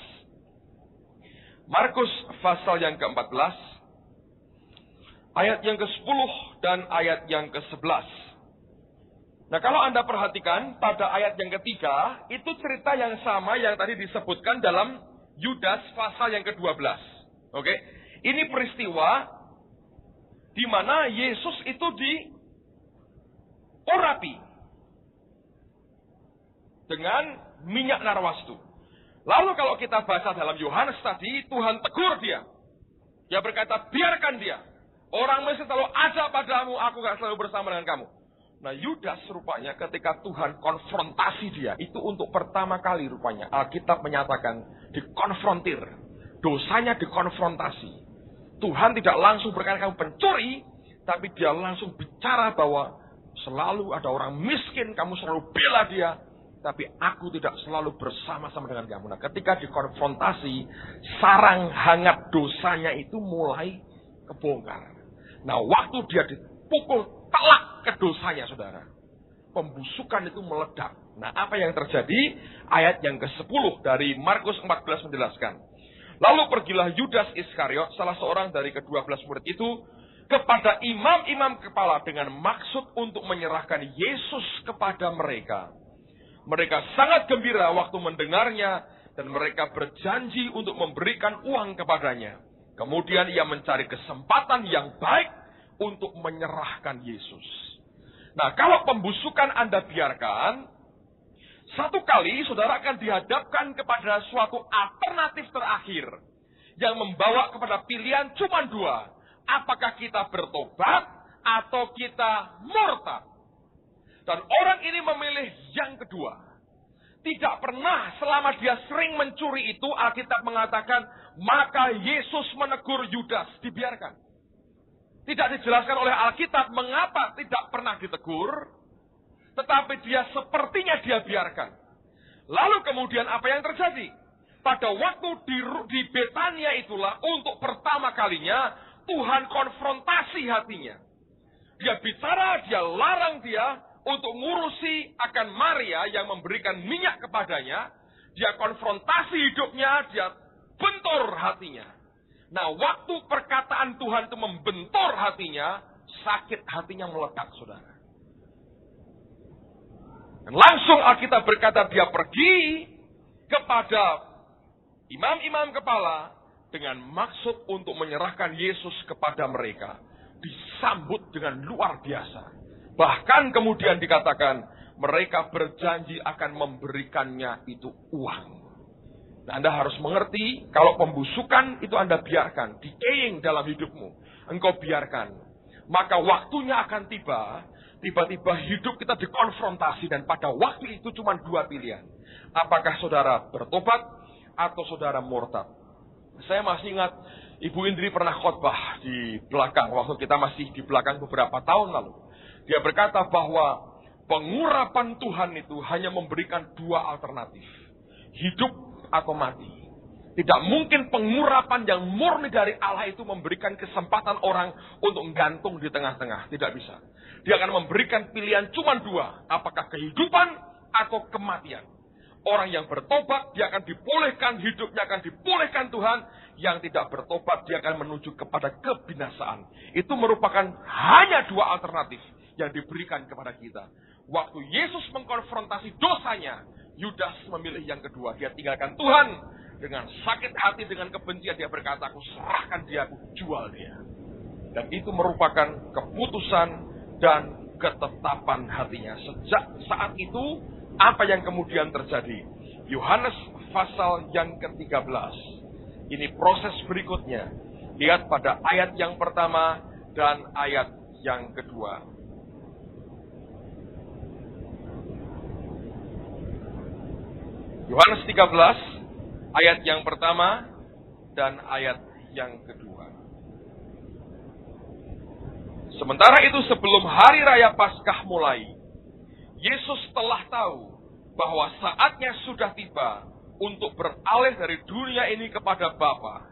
A: Markus pasal yang ke-14. Ayat yang ke-10 dan ayat yang ke-11. Nah kalau Anda perhatikan pada ayat yang ketiga, itu cerita yang sama yang tadi disebutkan dalam Yudas pasal yang ke-12. Oke, ini peristiwa di mana Yesus itu diurapi dengan minyak narwastu. Lalu kalau kita baca dalam Yohanes tadi, Tuhan tegur dia. Dia berkata, biarkan dia. Orang mesti selalu ada padamu, aku gak selalu bersama dengan kamu. Nah Yudas rupanya ketika Tuhan konfrontasi dia, itu untuk pertama kali rupanya Alkitab menyatakan dikonfrontir. Dosanya dikonfrontasi. Tuhan tidak langsung berkata kamu pencuri, tapi dia langsung bicara bahwa selalu ada orang miskin, kamu selalu bela dia, tapi aku tidak selalu bersama-sama dengan kamu. Nah ketika dikonfrontasi, sarang hangat dosanya itu mulai kebongkar. Nah waktu dia dipukul telak ke dosanya saudara, pembusukan itu meledak. Nah apa yang terjadi? Ayat yang ke-10 dari Markus 14 menjelaskan. Lalu pergilah Yudas Iskariot, salah seorang dari ke-12 murid itu, kepada imam-imam kepala dengan maksud untuk menyerahkan Yesus kepada mereka. Mereka sangat gembira waktu mendengarnya dan mereka berjanji untuk memberikan uang kepadanya. Kemudian ia mencari kesempatan yang baik untuk menyerahkan Yesus. Nah, kalau pembusukan Anda biarkan, satu kali saudara akan dihadapkan kepada suatu alternatif terakhir yang membawa kepada pilihan cuma dua. Apakah kita bertobat atau kita murtad? Dan orang ini memilih yang kedua. Tidak pernah selama dia sering mencuri itu, Alkitab mengatakan, maka Yesus menegur Yudas, dibiarkan. Tidak dijelaskan oleh Alkitab mengapa tidak pernah ditegur, tetapi dia sepertinya dia biarkan. Lalu kemudian apa yang terjadi? Pada waktu di Betania itulah untuk pertama kalinya Tuhan konfrontasi hatinya. Dia bicara, dia larang dia untuk ngurusi akan Maria yang memberikan minyak kepadanya. Dia konfrontasi hidupnya, dia bentur hatinya. Nah, waktu perkataan Tuhan itu membentur hatinya, sakit hatinya meledak, saudara. Dan langsung Alkitab berkata dia pergi kepada imam-imam kepala dengan maksud untuk menyerahkan Yesus kepada mereka. Disambut dengan luar biasa. Bahkan kemudian dikatakan mereka berjanji akan memberikannya itu uang. Nah, Anda harus mengerti, kalau pembusukan itu Anda biarkan, decaying dalam hidupmu, engkau biarkan. Maka waktunya akan tiba-tiba hidup kita dikonfrontasi, dan pada waktu itu cuma dua pilihan. Apakah saudara bertobat atau saudara murtad? Saya masih ingat Ibu Indri pernah khotbah di belakang, waktu kita masih di belakang beberapa tahun lalu. Dia berkata bahwa pengurapan Tuhan itu hanya memberikan dua alternatif. Hidup atau mati. Tidak mungkin pengurapan yang murni dari Allah itu memberikan kesempatan orang untuk gantung di tengah-tengah. Tidak bisa. Dia akan memberikan pilihan cuma dua. Apakah kehidupan atau kematian. Orang yang bertobat, dia akan dipulihkan, hidupnya akan dipulihkan Tuhan. Yang tidak bertobat, dia akan menuju kepada kebinasaan. Itu merupakan hanya dua alternatif yang diberikan kepada kita. Waktu Yesus mengkonfrontasi dosanya, Yudas memilih yang kedua. Dia tinggalkan Tuhan. Dengan sakit hati, dengan kebencian, dia berkata, aku serahkan dia, aku jual dia. Dan itu merupakan keputusan dan ketetapan hatinya. Sejak saat itu, apa yang kemudian terjadi? Yohanes pasal yang ke-13. Ini proses berikutnya. Lihat pada ayat yang pertama dan ayat yang kedua. Yohanes 13, ayat yang pertama dan ayat yang kedua. Sementara itu sebelum hari raya Paskah mulai, Yesus telah tahu bahwa saatnya sudah tiba untuk beralih dari dunia ini kepada Bapa.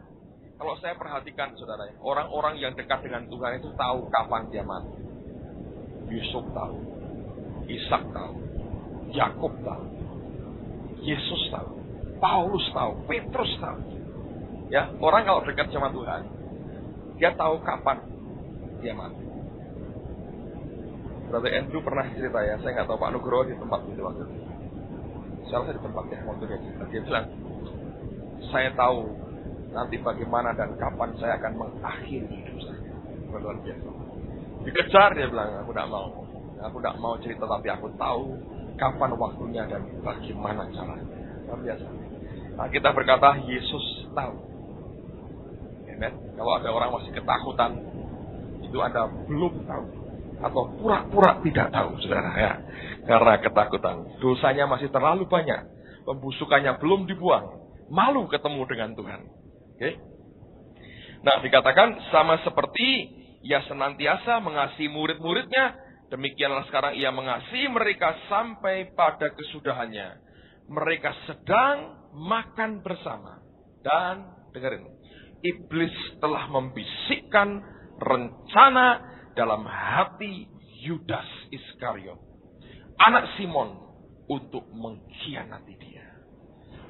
A: Kalau saya perhatikan saudara, orang-orang yang dekat dengan Tuhan itu tahu kapan dia mati. Yusuf tahu, Ishak tahu, Yakub tahu, Yesus tahu, Paulus tahu, Petrus tahu. Ya, orang kalau dekat sama Tuhan, dia tahu kapan dia mati. Brother Andrew pernah cerita ya, saya nggak tahu Pak Nugroho di tempat itu waktu itu. Saya rasa di tempat ya, waktu dia cerita. Dia bilang, saya tahu nanti bagaimana dan kapan saya akan mengakhiri hidup saya. Luar biasa. Dikejar dia bilang, aku tidak mau cerita, tapi aku tahu kapan waktunya dan bagaimana caranya. Luar biasa. Nah, kita berkata Yesus tahu. Amen. Kalau ada orang masih ketakutan, itu Anda belum tahu. Atau pura-pura tidak tahu, saudara ya. Karena ketakutan. Dosanya masih terlalu banyak. Pembusukannya belum dibuang. Malu ketemu dengan Tuhan. Oke? Nah, dikatakan sama seperti ia senantiasa mengasihi murid-muridnya, demikianlah sekarang ia mengasihi mereka sampai pada kesudahannya. Mereka sedang makan bersama. Dan, dengerin, iblis telah membisikkan rencana dalam hati Yudas Iskariot, anak Simon, untuk mengkhianati dia.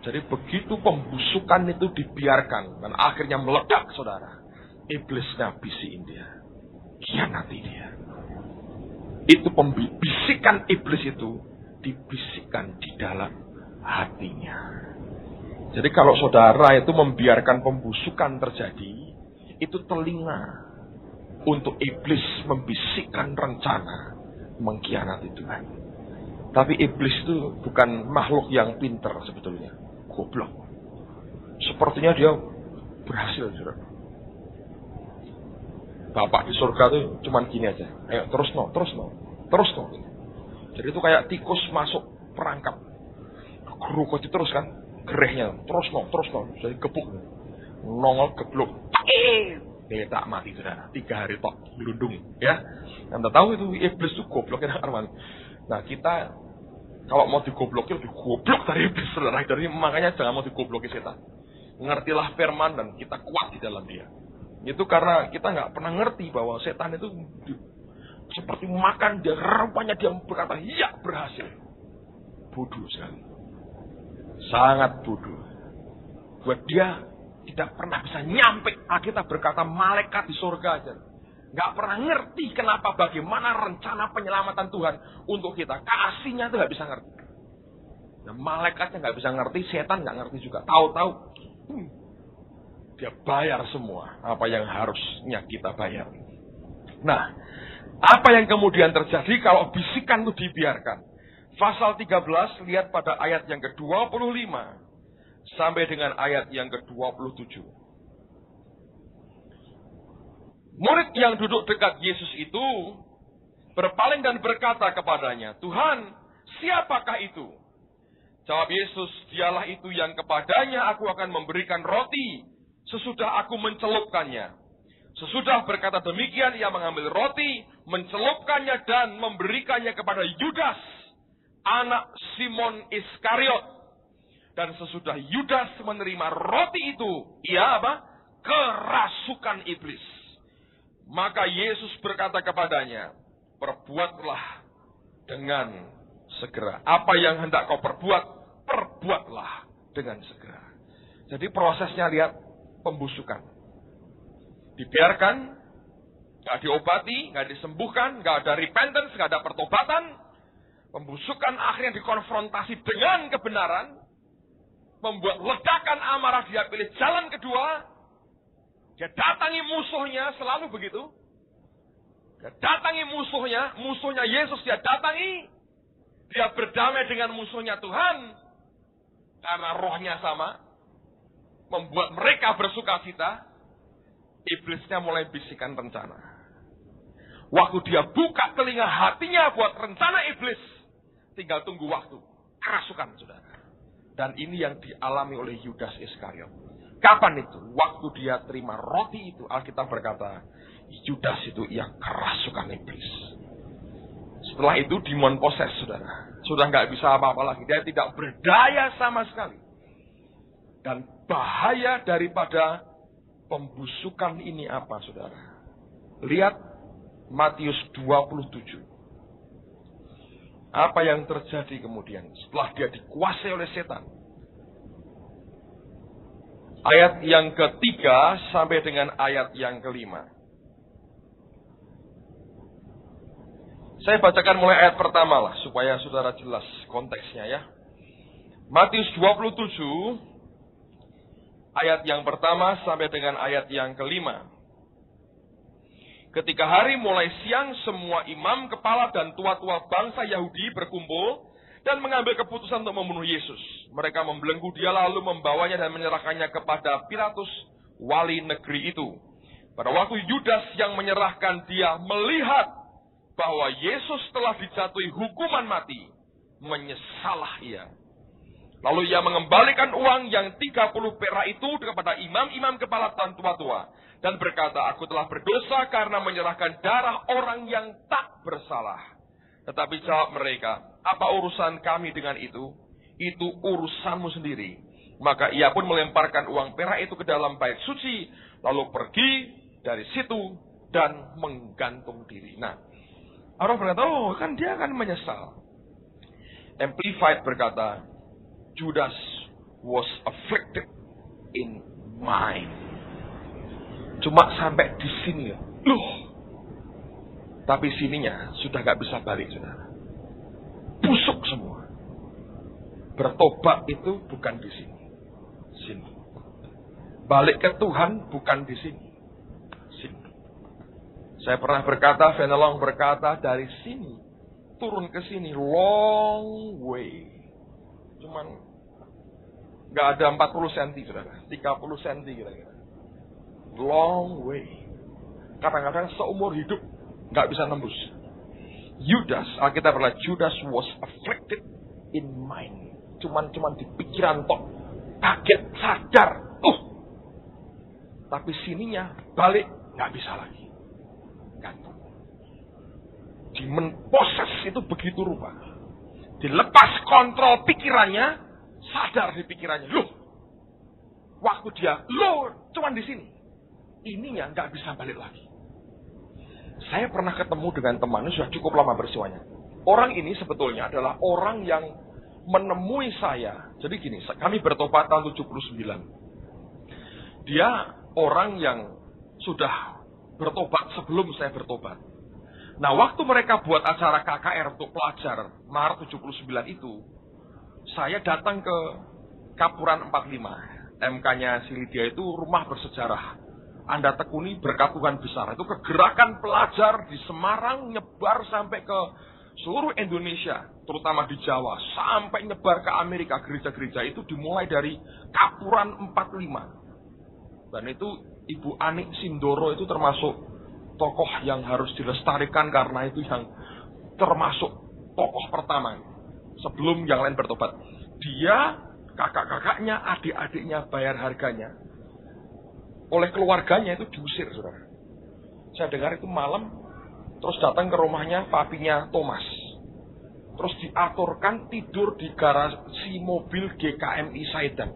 A: Jadi begitu pembusukan itu dibiarkan dan akhirnya meledak, saudara, iblisnya bisikin dia, khianati dia. Itu bisikan iblis itu dibisikkan di dalam hatinya. Jadi kalau saudara itu membiarkan pembusukan terjadi, itu telinga untuk iblis membisikkan rencana mengkhianati Tuhan. Tapi iblis itu bukan makhluk yang pintar sebetulnya. Goblok. Sepertinya dia berhasil. Saudara. Bapak di surga itu cuman gini aja. Ayo terus no. Jadi itu kayak tikus masuk perangkap. Gerukoti terus kan. Gerehnya. Terus no. Jadi gebuk. Nongol geblok. Dia tak mati, saudara. 3 hari tok gelundung, ya. Anda tahu itu iblis itu gobloknya Arman. Nah, kita kalau mau digobloki lebih goblok dari iblis, saudara. Jadi makanya jangan mau digobloki setan. Ngertilah firman dan kita kuat di dalam dia. Itu karena kita nggak pernah ngerti bahwa setan itu seperti makan dia, rupanya dia berkata, ya berhasil. Bodoh sekali. Sangat bodoh. Buat dia tidak pernah bisa nyampe. Kita berkata malaikat di surga aja nggak pernah ngerti kenapa, bagaimana rencana penyelamatan Tuhan untuk kita. Kasihnya itu nggak bisa ngerti. Nah, malaikatnya nggak bisa ngerti, setan nggak ngerti juga. Tahu-tahu dia bayar semua apa yang harusnya kita bayar. Nah, apa yang kemudian terjadi kalau bisikan itu dibiarkan? Pasal 13, lihat pada ayat yang ke-25 sampai dengan ayat yang ke-27. Murid yang duduk dekat Yesus itu berpaling dan berkata kepadanya, Tuhan, siapakah itu? Jawab Yesus, dialah itu yang kepadanya aku akan memberikan roti sesudah aku mencelupkannya. Sesudah berkata demikian, ia mengambil roti, mencelupkannya dan memberikannya kepada Yudas, anak Simon Iskariot. Dan sesudah Yudas menerima roti itu, ia apa? Kerasukan iblis. Maka Yesus berkata kepadanya, perbuatlah dengan segera. Apa yang hendak kau perbuat, perbuatlah dengan segera. Jadi prosesnya lihat, pembusukan. Dibiarkan, gak diobati, gak disembuhkan, gak ada repentance, gak ada pertobatan. Pembusukan akhirnya dikonfrontasi dengan kebenaran, membuat ledakan amarah, dia pilih jalan kedua. Dia datangi musuhnya, selalu begitu. Dia datangi musuhnya Yesus dia datangi. Dia berdamai dengan musuhnya Tuhan. Karena rohnya sama. Membuat mereka bersuka cita. Iblisnya mulai bisikan rencana. Waktu dia buka telinga hatinya buat rencana iblis. Tinggal tunggu waktu. Kerasukan, saudara. Dan ini yang dialami oleh Yudas Iskariot. Kapan itu? Waktu dia terima roti itu. Alkitab berkata, Yudas itu ia kerasukan iblis. Setelah itu demon possess, saudara. Sudah nggak bisa apa-apa lagi. Dia tidak berdaya sama sekali. Dan bahaya daripada pembusukan ini apa, saudara? Lihat Matius 27. Apa yang terjadi kemudian setelah dia dikuasai oleh setan? Ayat yang ketiga sampai dengan ayat yang kelima. Saya bacakan mulai ayat pertama lah, supaya saudara jelas konteksnya ya. Matius 27, ayat yang pertama sampai dengan ayat yang kelima. Ketika hari mulai siang, semua imam, kepala, dan tua-tua bangsa Yahudi berkumpul dan mengambil keputusan untuk membunuh Yesus. Mereka membelenggu dia lalu membawanya dan menyerahkannya kepada Pilatus, wali negeri itu. Pada waktu Yudas yang menyerahkan dia melihat bahwa Yesus telah dijatuhi hukuman mati, menyesalah ia. Lalu ia mengembalikan uang yang 30 perak itu kepada imam-imam kepala dan tua-tua. Dan berkata, aku telah berdosa karena menyerahkan darah orang yang tak bersalah. Tetapi jawab mereka, apa urusan kami dengan itu? Itu urusanmu sendiri. Maka ia pun melemparkan uang perak itu ke dalam bait suci. Lalu pergi dari situ dan menggantung diri. Nah, orang berkata, oh kan dia akan menyesal. Amplified berkata, Judas was afflicted in mind. Cuma sampai di sini ya. Loh. Tapi sininya sudah gak bisa balik, saudara. Busuk semua. Bertobat itu bukan di sini. Sini. Balik ke Tuhan bukan di sini. Sini. Saya pernah berkata, Fenelong berkata, dari sini turun ke sini long way. Cuman gak ada 40 cm, saudara. 30 cm kira-kira. Long way. Kadang-kadang seumur hidup gak bisa nembus. Yudas, Alkitab berkata, Judas was afflicted in mind. Cuman di pikiran tok. Kaget, sadar. Tapi sininya balik gak bisa lagi. Gantung. Demon possess itu begitu rupa. Dilepas kontrol pikirannya, sadar di pikirannya. Loh, waktu dia, cuman di sini. Ininya nggak bisa balik lagi. Saya pernah ketemu dengan teman, ini sudah cukup lama bersuanya. Orang ini sebetulnya adalah orang yang menemui saya. Jadi gini, kami bertobat tahun 79. Dia orang yang sudah bertobat sebelum saya bertobat. Nah, waktu mereka buat acara KKR untuk pelajar Maret 79 itu, saya datang ke Kapuran 45. MK-nya si Lydia itu rumah bersejarah. Anda tekuni berkat Tuhan besar. Itu kegerakan pelajar di Semarang nyebar sampai ke seluruh Indonesia, terutama di Jawa, sampai nyebar ke Amerika. Gereja-gereja itu dimulai dari Kapuran 45. Dan itu Ibu Anik Sindoro itu termasuk tokoh yang harus dilestarikan karena itu yang termasuk tokoh pertama sebelum yang lain bertobat. Dia, kakak-kakaknya, adik-adiknya bayar harganya. Oleh keluarganya itu diusir, saudara. Saya dengar itu malam, terus datang ke rumahnya papinya Thomas. Terus diaturkan tidur di garasi mobil GKMI Saidan.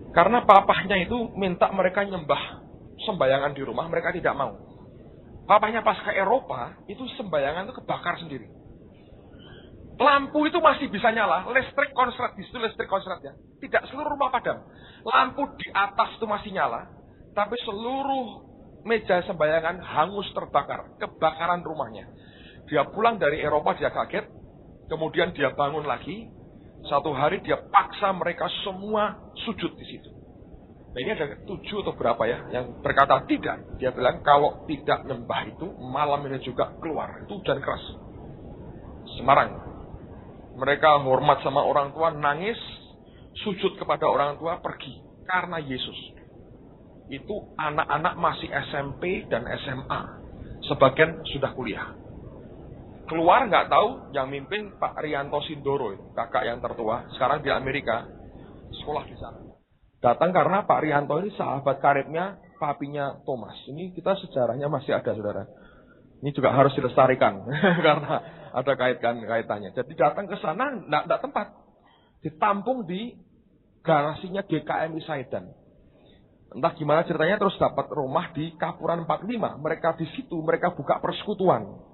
A: Karena papahnya itu minta mereka nyembah sembayangan di rumah, mereka tidak mau. Papahnya pas ke Eropa, itu sembayangan itu kebakar sendiri. Lampu itu masih bisa nyala, listrik konslet, di situ listrik konslet ya. Tidak seluruh rumah padam. Lampu di atas itu masih nyala, tapi seluruh meja sembayangan hangus terbakar, kebakaran rumahnya. Dia pulang dari Eropa, dia kaget, kemudian dia bangun lagi. Satu hari dia paksa mereka semua sujud di situ. Nah ini ada 7 atau berapa ya yang berkata tidak. Dia bilang kalau tidak nyembah itu malam ini juga keluar. Itu hujan keras. Semarang. Mereka hormat sama orang tua, nangis, sujud kepada orang tua, pergi. Karena Yesus. Itu anak-anak masih SMP dan SMA. Sebagian sudah kuliah. Keluar nggak tahu, yang mimpin Pak Rianto Sindoro, kakak yang tertua, sekarang di Amerika, sekolah di sana. Datang karena Pak Rianto ini sahabat karibnya, papinya Thomas. Ini kita sejarahnya masih ada, saudara. Ini juga harus dilestarikan, karena ada kaitannya. Jadi datang ke sana, nggak tempat. Ditampung di garasinya GKMI Saidan. Entah gimana ceritanya, terus dapat rumah di Kapuran 45. Mereka di situ, mereka buka persekutuan.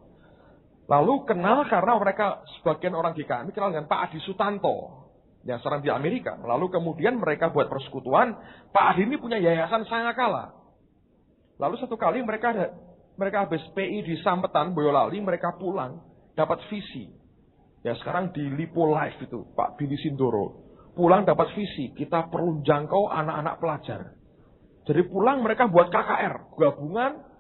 A: Lalu kenal karena mereka sebagian orang GKMI kenal dengan Pak Adi Sutanto yang sekarang di Amerika. Lalu kemudian mereka buat persekutuan. Pak Adi ini punya yayasan Sangakala. Lalu satu kali mereka habis PI di Sampetan, Boyolali, mereka pulang dapat visi. Ya sekarang di Lipo Live itu Pak Billy Sindoro. Pulang dapat visi, kita perlu jangkau anak-anak pelajar. Jadi pulang mereka buat KKR, gabungan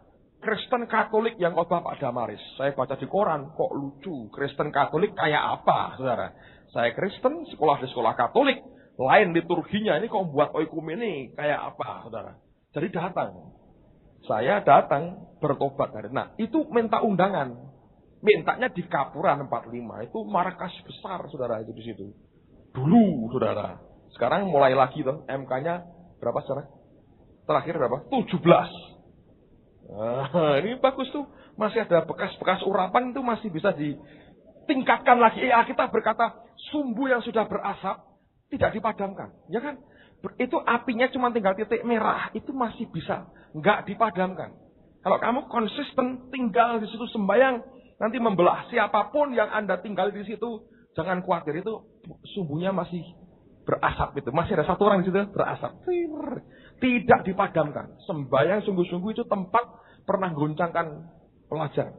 A: Kristen Katolik yang khotbah Pak Damaris. Saya baca di koran, kok lucu. Kristen Katolik kayak apa, saudara? Saya Kristen, sekolah di sekolah Katolik. Lain liturginya, ini kok buat oikumene kayak apa, saudara? Jadi datang. Saya datang bertobat. Nah, itu minta undangan. Mintanya di Kapuran 45. Itu markas besar, saudara, itu di situ. Dulu, saudara. Sekarang mulai lagi, tuh. MK-nya berapa, saudara? Terakhir berapa? 17. Ini bagus tuh, masih ada bekas-bekas urapan itu masih bisa ditingkatkan lagi. Kita berkata sumbu yang sudah berasap tidak dipadamkan, ya kan? Itu apinya cuma tinggal titik merah, itu masih bisa nggak dipadamkan. Kalau kamu konsisten tinggal di situ sembahyang, nanti membelah siapapun yang Anda tinggal di situ, jangan khawatir, itu sumbunya masih berasap itu. Masih ada satu orang di situ berasap. Tidak dipadamkan. Sembahyang sungguh-sungguh itu tempat pernah goncangkan pelajar.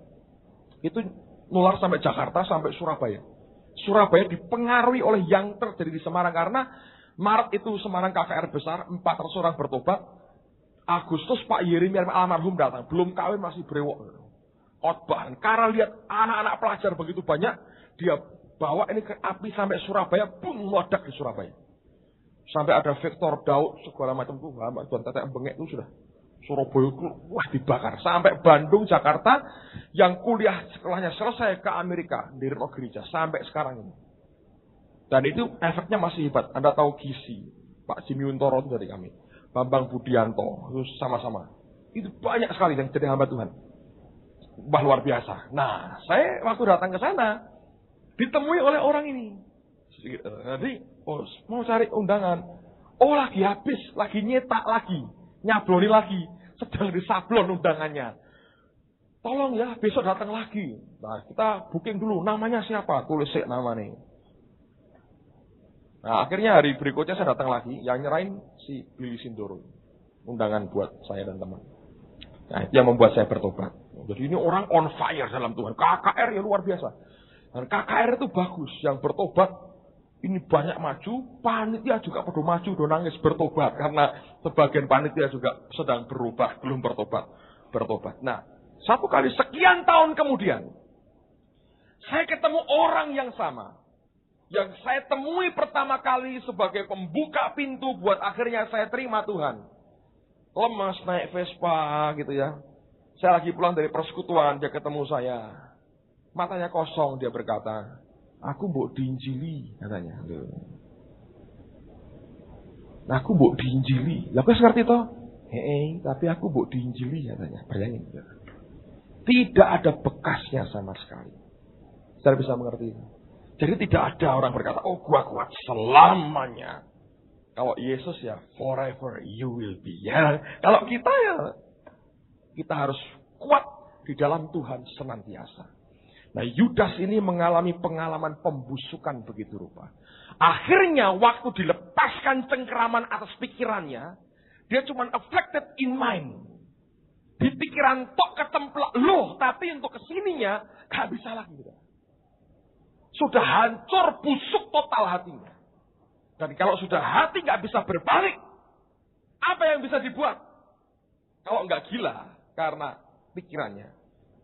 A: Itu nular sampai Jakarta, sampai Surabaya. Surabaya dipengaruhi oleh yang terjadi di Semarang. Karena Maret itu Semarang KKR besar, 400 orang bertobat. Agustus Pak Yeremia almarhum datang. Belum kawin masih brewok. Khotbah. Karena lihat anak-anak pelajar begitu banyak, dia bawa ini ke api sampai Surabaya, pun meledak di Surabaya. Sampai ada Victor Daud, segala macam tuh, Tuan Tetek Bengek itu sudah. Surabaya itu, wah dibakar. Sampai Bandung, Jakarta, yang kuliah sekolahnya selesai ke Amerika, di gereja, sampai sekarang ini. Dan itu efeknya masih hebat. Anda tahu Gisi, Pak Jimmy Untoro itu dari kami. Bambang Budianto, itu sama-sama. Itu banyak sekali yang jadi hamba Tuhan. Wah luar biasa. Nah, saya waktu datang ke sana, ditemui oleh orang ini. Jadi, mau cari undangan. Oh lagi habis, lagi nyetak lagi. Nyabloni lagi. Sedang disablon undangannya. Tolong ya, besok datang lagi. Nah, kita booking dulu. Namanya siapa? Tulis sih namanya. Nah, akhirnya hari berikutnya saya datang lagi. Yang nyerahin si Billy Sindoro. Undangan buat saya dan teman. Nah, itu yang membuat saya bertobat. Jadi ini orang on fire dalam Tuhan. KKR ya luar biasa. Dan KKR itu bagus. Yang bertobat, ini banyak maju. Panitia juga perlu maju, udah nangis bertobat. Karena sebagian panitia juga sedang berubah, belum bertobat. Nah, satu kali sekian tahun kemudian, saya ketemu orang yang sama. Yang saya temui pertama kali sebagai pembuka pintu buat akhirnya saya terima Tuhan. Lemas naik Vespa gitu ya. Saya lagi pulang dari persekutuan, dia ketemu saya. Matanya kosong, dia berkata, aku mbok diinjili, katanya.
B: Nah, aku mbok diinjili. Lah kowe ngerti to? Tapi aku mbok diinjili katanya. Bayangin. Tidak ada bekasnya sama sekali. Saya bisa mengerti itu. Jadi tidak ada orang berkata, oh gua kuat selamanya. Kalau Yesus ya, forever you will be. Ya, kalau kita ya, kita harus kuat di dalam Tuhan senantiasa. Nah, Yudas ini mengalami pengalaman pembusukan begitu rupa. Akhirnya waktu dilepaskan cengkeraman atas pikirannya, dia cuma afflicted in mind. Di pikiran tok ketemplak loh, tapi untuk kesininya gak bisa lagi. Sudah hancur, busuk total hatinya. Dan kalau sudah hati gak bisa berbalik, apa yang bisa dibuat? Kalau gak gila, karena pikirannya,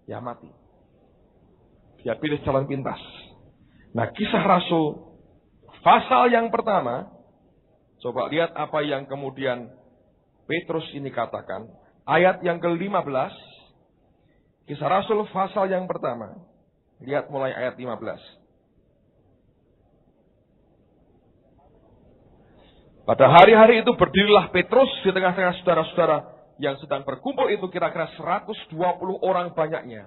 B: ya mati. Dia pilih jalan pintas. Nah, Kisah Rasul pasal yang pertama, coba lihat apa yang kemudian Petrus ini katakan. Ayat yang ke-15, Kisah Rasul pasal yang pertama. Lihat mulai ayat 15. Pada hari-hari itu berdirilah Petrus di tengah-tengah saudara-saudara yang sedang berkumpul itu kira-kira 120 orang banyaknya.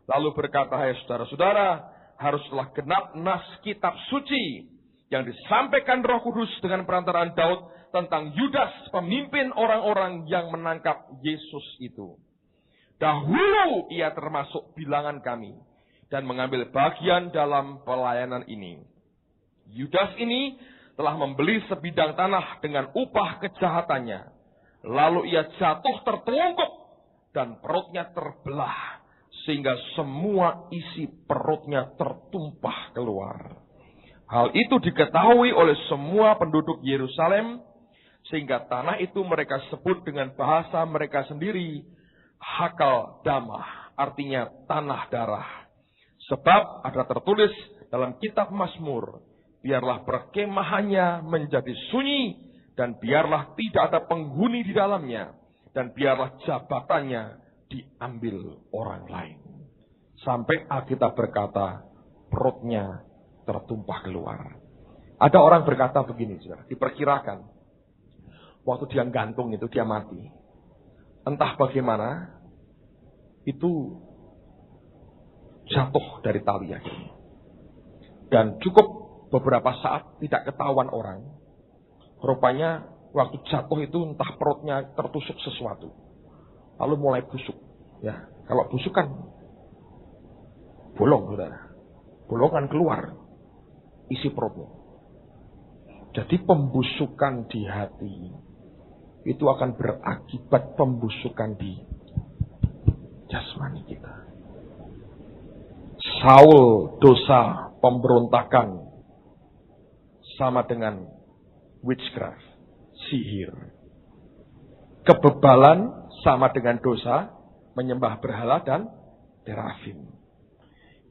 B: Lalu berkata, hai saudara-saudara, haruslah genap nas kitab suci yang disampaikan Roh Kudus dengan perantaraan Daud tentang Yudas, pemimpin orang-orang yang menangkap Yesus itu. Dahulu ia termasuk bilangan kami dan mengambil bagian dalam pelayanan ini. Yudas ini telah membeli sebidang tanah dengan upah kejahatannya. Lalu ia jatuh tertelungkup dan perutnya terbelah, sehingga semua isi perutnya tertumpah keluar. Hal itu diketahui oleh semua penduduk Yerusalem, sehingga tanah itu mereka sebut dengan bahasa mereka sendiri, Hakal Damah, artinya tanah darah. Sebab ada tertulis dalam kitab Mazmur, biarlah perkemahannya menjadi sunyi, dan biarlah tidak ada penghuni di dalamnya, dan biarlah jabatannya diambil orang lain. Sampai Alkitab berkata, perutnya tertumpah keluar. Ada orang berkata begini, saudara, diperkirakan, waktu dia gantung itu, dia mati. Entah bagaimana, itu jatuh dari tali akhirnya. Dan cukup beberapa saat tidak ketahuan orang. Rupanya waktu jatuh itu entah perutnya tertusuk sesuatu. Lalu mulai busuk. Ya, kalau busuk kan bolong, saudara. Bolongan keluar isi perutnya. Jadi pembusukan di hati itu akan berakibat pembusukan di jasmani kita. Saul, dosa, pemberontakan, sama dengan witchcraft, sihir. Kebebalan sama dengan dosa, menyembah berhala dan terafim.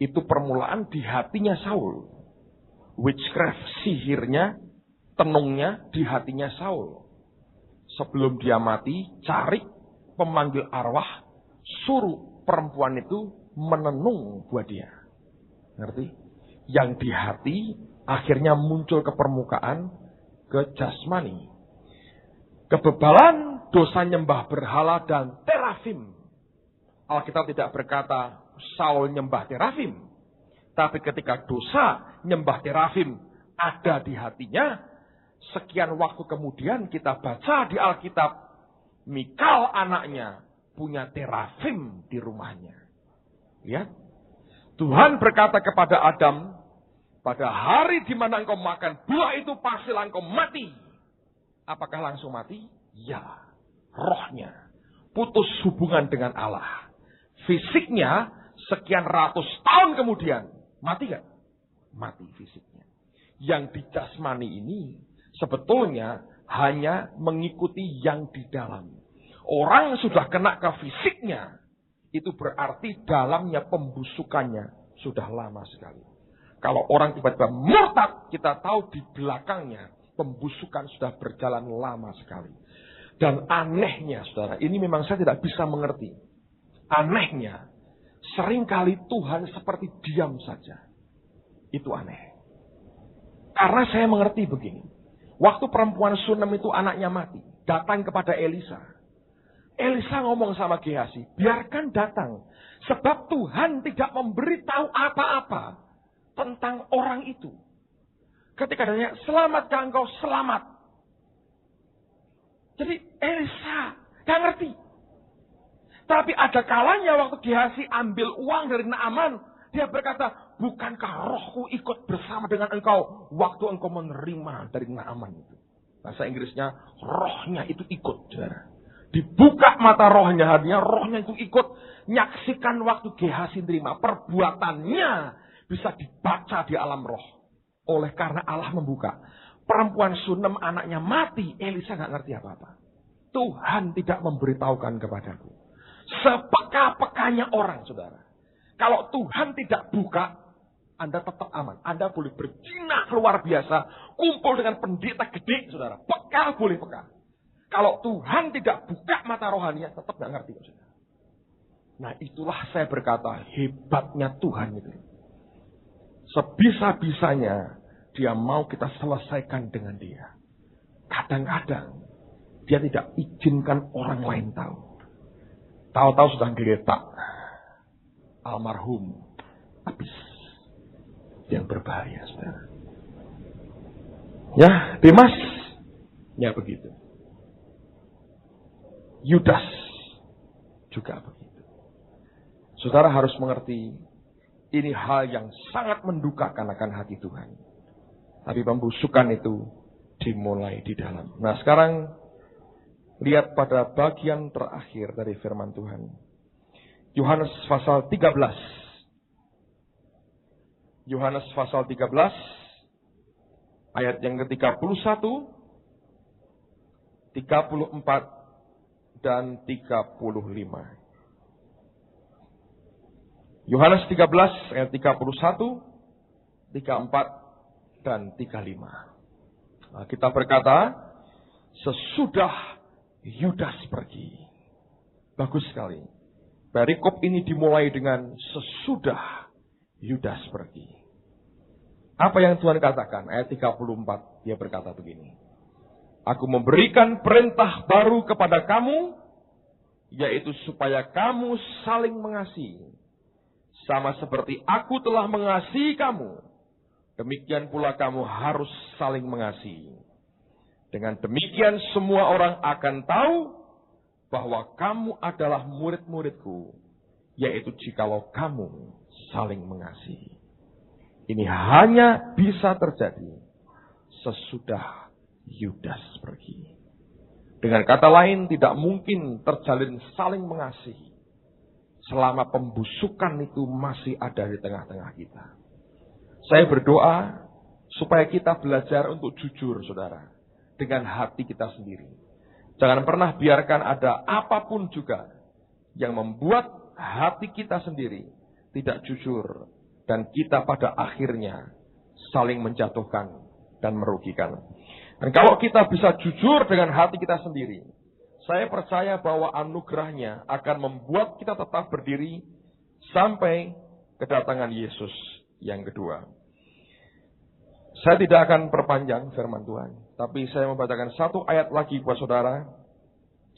B: Itu permulaan di hatinya Saul. Witchcraft, sihirnya, tenungnya di hatinya Saul. Sebelum dia mati, cari pemanggil arwah, suruh perempuan itu menenung buat dia. Ngerti? Yang di hati akhirnya muncul ke permukaan, ke jasmani. Kebebalan, dosa nyembah berhala dan terafim. Alkitab tidak berkata Saul nyembah terafim. Tapi ketika dosa nyembah terafim ada di hatinya, sekian waktu kemudian kita baca di Alkitab, Mikal anaknya punya terafim di rumahnya. Lihat, Tuhan berkata kepada Adam, pada hari di mana engkau makan buah itu pastilah engkau mati. Apakah langsung mati? Ya. Rohnya putus hubungan dengan Allah. Fisiknya sekian ratus tahun kemudian mati gak? Mati fisiknya. Yang di jasmani ini sebetulnya hanya mengikuti yang di dalam. Orang sudah kena ke fisiknya, itu berarti dalamnya pembusukannya sudah lama sekali. Kalau orang tiba-tiba murtad, kita tahu di belakangnya pembusukan sudah berjalan lama sekali. Dan anehnya, saudara, ini memang saya tidak bisa mengerti. Anehnya, seringkali Tuhan seperti diam saja. Itu aneh. Karena saya mengerti begini. Waktu perempuan Sunem itu anaknya mati, datang kepada Elisa. Elisa ngomong sama Gehazi, biarkan datang. Sebab Tuhan tidak memberitahu apa-apa tentang orang itu. Ketika dia selamat engkau selamat. Jadi Elisa gak ngerti. Tapi ada kalanya waktu Gehazi ambil uang dari Naaman, dia berkata, bukankah rohku ikut bersama dengan engkau waktu engkau menerima dari Naaman itu. Bahasa Inggrisnya, rohnya itu ikut. Saudara. Dibuka mata rohnya, hatinya rohnya itu ikut. Nyaksikan waktu Gehazi terima. Perbuatannya bisa dibaca di alam roh. Oleh karena Allah membuka. Perempuan Sunem anaknya mati, Elisa gak ngerti apa-apa. Tuhan tidak memberitahukan kepadaku. Sepeka-pekanya orang, saudara. Kalau Tuhan tidak buka, Anda tetap aman. Anda boleh berjinak luar biasa. Kumpul dengan pendeta gede, saudara. Peka boleh peka. Kalau Tuhan tidak buka mata rohaninya, tetap gak ngerti. Saudara. Nah itulah saya berkata, hebatnya Tuhan itu. Sebisa-bisanya, dia mau kita selesaikan dengan dia. Kadang-kadang, dia tidak izinkan orang lain tahu. Tahu-tahu sudah geletak. Almarhum. Habis. Yang berbahaya, saudara. Ya, Demas. Ya begitu. Yudas. Juga begitu. Saudara harus mengerti. Ini hal yang sangat mendukakan akan hati Tuhan. Tapi pembusukan itu dimulai di dalam. Nah sekarang lihat pada bagian terakhir dari firman Tuhan. Yohanes pasal 13. Yohanes pasal 13 ayat yang ke-31, 34 dan 35. Yohanes 13 ayat 31, 34 dan 35. Nah, kita berkata, sesudah Yudas pergi. Bagus sekali. Perikop ini dimulai dengan sesudah Yudas pergi. Apa yang Tuhan katakan? Ayat 34, dia berkata begini. Aku memberikan perintah baru kepada kamu, yaitu supaya kamu saling mengasihi. Sama seperti aku telah mengasihi kamu, demikian pula kamu harus saling mengasihi. Dengan demikian semua orang akan tahu bahwa kamu adalah murid-muridku, yaitu jikalau kamu saling mengasihi. Ini hanya bisa terjadi sesudah Yudas pergi. Dengan kata lain, tidak mungkin terjalin saling mengasihi selama pembusukan itu masih ada di tengah-tengah kita. Saya berdoa supaya kita belajar untuk jujur, saudara, dengan hati kita sendiri. Jangan pernah biarkan ada apapun juga yang membuat hati kita sendiri tidak jujur dan kita pada akhirnya saling menjatuhkan dan merugikan. Dan kalau kita bisa jujur dengan hati kita sendiri, saya percaya bahwa anugerahnya akan membuat kita tetap berdiri sampai kedatangan Yesus yang kedua. Saya tidak akan perpanjang firman Tuhan, tapi saya membacakan satu ayat lagi buat saudara.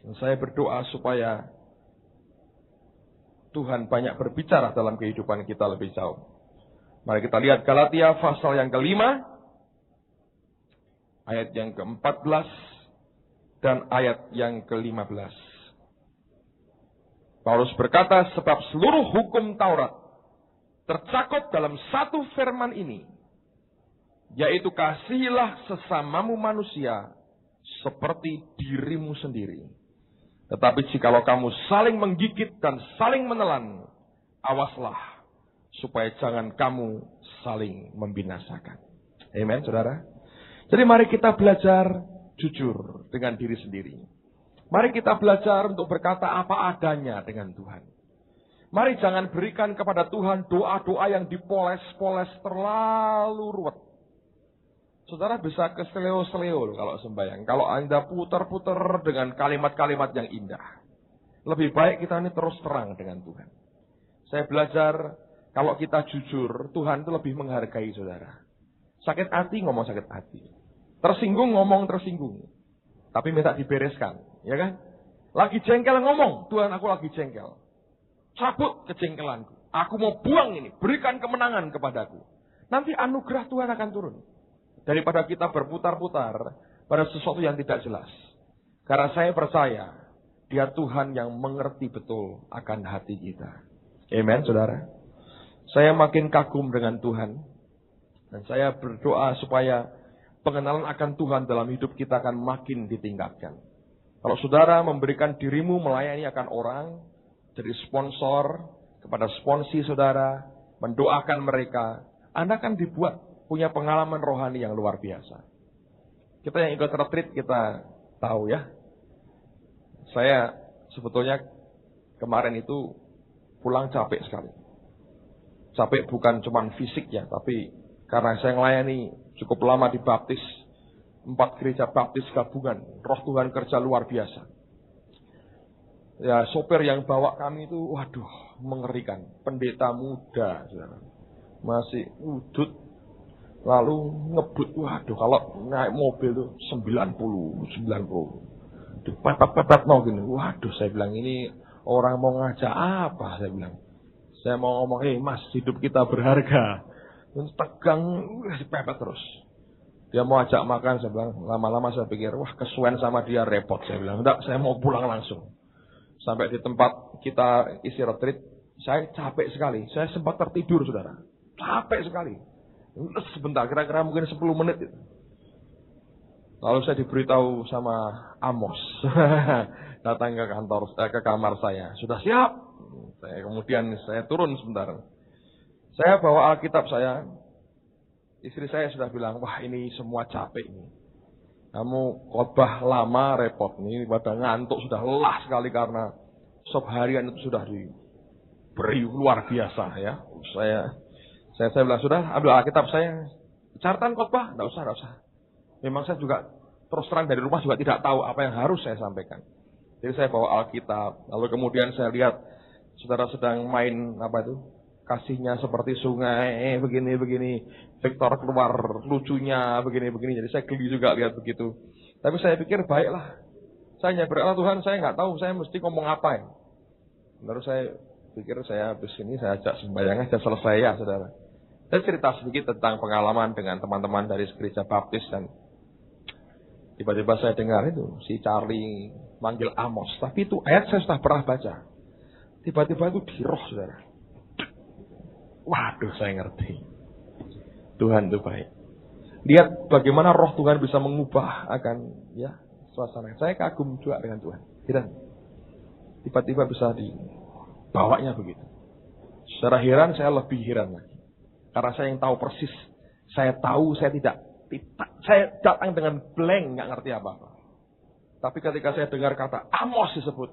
B: Dan saya berdoa supaya Tuhan banyak berbicara dalam kehidupan kita lebih jauh. Mari kita lihat Galatia pasal yang kelima, ayat yang ke-14 dan ayat yang ke-15. Paulus berkata, sebab seluruh hukum Taurat tercakup dalam satu firman ini, yaitu kasihilah sesamamu manusia seperti dirimu sendiri. Tetapi jikalau kamu saling menggigit dan saling menelan, awaslah supaya jangan kamu saling membinasakan. Amen, saudara. Jadi mari kita belajar jujur dengan diri sendiri. Mari kita belajar untuk berkata apa adanya dengan Tuhan. Mari jangan berikan kepada Tuhan doa-doa yang dipoles-poles terlalu ruwet. Saudara bisa ke seleo-seleo kalau sembahyang. Kalau Anda putar-putar dengan kalimat-kalimat yang indah. Lebih baik kita ini terus terang dengan Tuhan. Saya belajar kalau kita jujur, Tuhan itu lebih menghargai saudara. Sakit hati ngomong sakit hati. Tersinggung ngomong tersinggung. Tapi minta dibereskan, ya kan? Lagi jengkel ngomong, Tuhan aku lagi jengkel. Cabut kejengkelanku. Aku mau buang ini, berikan kemenangan kepadaku. Nanti anugerah Tuhan akan turun. Daripada kita berputar-putar pada sesuatu yang tidak jelas. Karena saya percaya, Dia Tuhan yang mengerti betul akan hati kita. Amen, saudara. Saya makin kagum dengan Tuhan. Dan saya berdoa supaya pengenalan akan Tuhan dalam hidup kita akan makin ditingkatkan. Kalau saudara memberikan dirimu melayani akan orang, jadi sponsor kepada sponsi saudara, mendoakan mereka, Anda akan dibuat punya pengalaman rohani yang luar biasa. Kita yang ikut retreat kita tahu ya. Saya sebetulnya kemarin itu pulang capek sekali. Capek bukan cuma fisik ya, tapi karena saya melayani cukup lama di baptis, 4 gereja baptis gabungan, roh Tuhan kerja luar biasa. Ya, sopir yang bawa kami itu, waduh, mengerikan. Pendeta muda, masih udut, lalu ngebut, waduh, kalau naik mobil tuh 90. Pepet-pepet mau gini, waduh, saya bilang ini orang mau ngajak apa, saya bilang. Saya mau ngomong, mas, hidup kita berharga. Tegang, pepet terus. Dia mau ajak makan, saya bilang, lama-lama saya pikir, wah kesuwen sama dia repot. Saya bilang, enggak, saya mau pulang langsung. Sampai di tempat kita isi retreat, saya capek sekali. Saya sempat tertidur, saudara. Capek sekali. Sebentar, kira-kira mungkin 10 menit. Lalu saya diberitahu sama Amos. Datang ke kantor, ke kamar saya. Sudah siap? Kemudian saya turun sebentar. Saya bawa Alkitab saya. Istri saya sudah bilang, wah ini semua capek ini. Kamu khotbah lama repot nih, pada ngantuk sudah lelah sekali karena sop harian itu sudah diberi luar biasa ya. Saya bilang, sudah ambil Alkitab saya. Catatan khotbah? Enggak usah. Memang saya juga terus terang dari rumah juga tidak tahu apa yang harus saya sampaikan. Jadi saya bawa Alkitab, lalu kemudian saya lihat saudara sedang main apa itu? Kasihnya seperti sungai, begini. Victor keluar lucunya, begini. Jadi saya geli juga lihat begitu. Tapi saya pikir baiklah. Saya berdoa Tuhan, saya nggak tahu saya mesti ngomong apa ya. Lalu saya pikir saya habis ini saya ajak sembahyang aja selesai ya saudara. Saya cerita sedikit tentang pengalaman dengan teman-teman dari gereja baptis dan tiba-tiba saya dengar itu si Charlie manggil Amos. Tapi itu ayat saya sudah pernah baca. Tiba-tiba itu di roh saudara. Waduh, saya ngerti. Tuhan itu baik. Lihat bagaimana roh Tuhan bisa mengubah akan ya suasana. Saya kagum juga dengan Tuhan. Heran. Tiba-tiba bisa dibawanya begitu. Secara heran, saya lebih heran lagi. Karena saya yang tahu persis. Saya tahu saya saya datang dengan blank, nggak ngerti apa-apa. Tapi ketika saya dengar kata Amos disebut,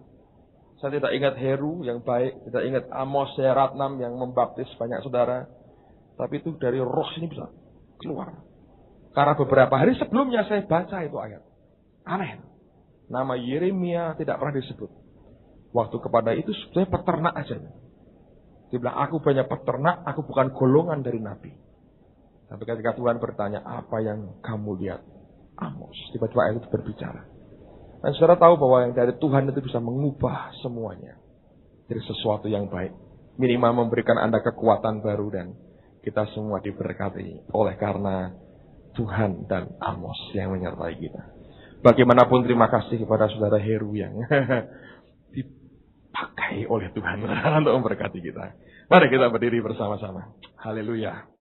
B: saya tidak ingat Heru yang baik, tidak ingat Amos Ratnam yang membaptis banyak saudara. Tapi itu dari roh ini bisa keluar. Karena beberapa hari sebelumnya saya baca itu ayat. Aneh. Nama Yeremia tidak pernah disebut. Waktu kepada itu saya peternak aja. Dia bilang, aku banyak peternak, aku bukan golongan dari nabi. Tapi ketika Tuhan bertanya, apa yang kamu lihat? Amos. Tiba-tiba ayat itu berbicara. Dan saudara tahu bahwa yang dari Tuhan itu bisa mengubah semuanya. Jadi sesuatu yang baik. Minimal memberikan Anda kekuatan baru dan kita semua diberkati oleh karena Tuhan dan Amos yang menyertai kita. Bagaimanapun terima kasih kepada saudara Heru yang dipakai oleh Tuhan untuk memberkati kita. Mari kita berdiri bersama-sama. Haleluya.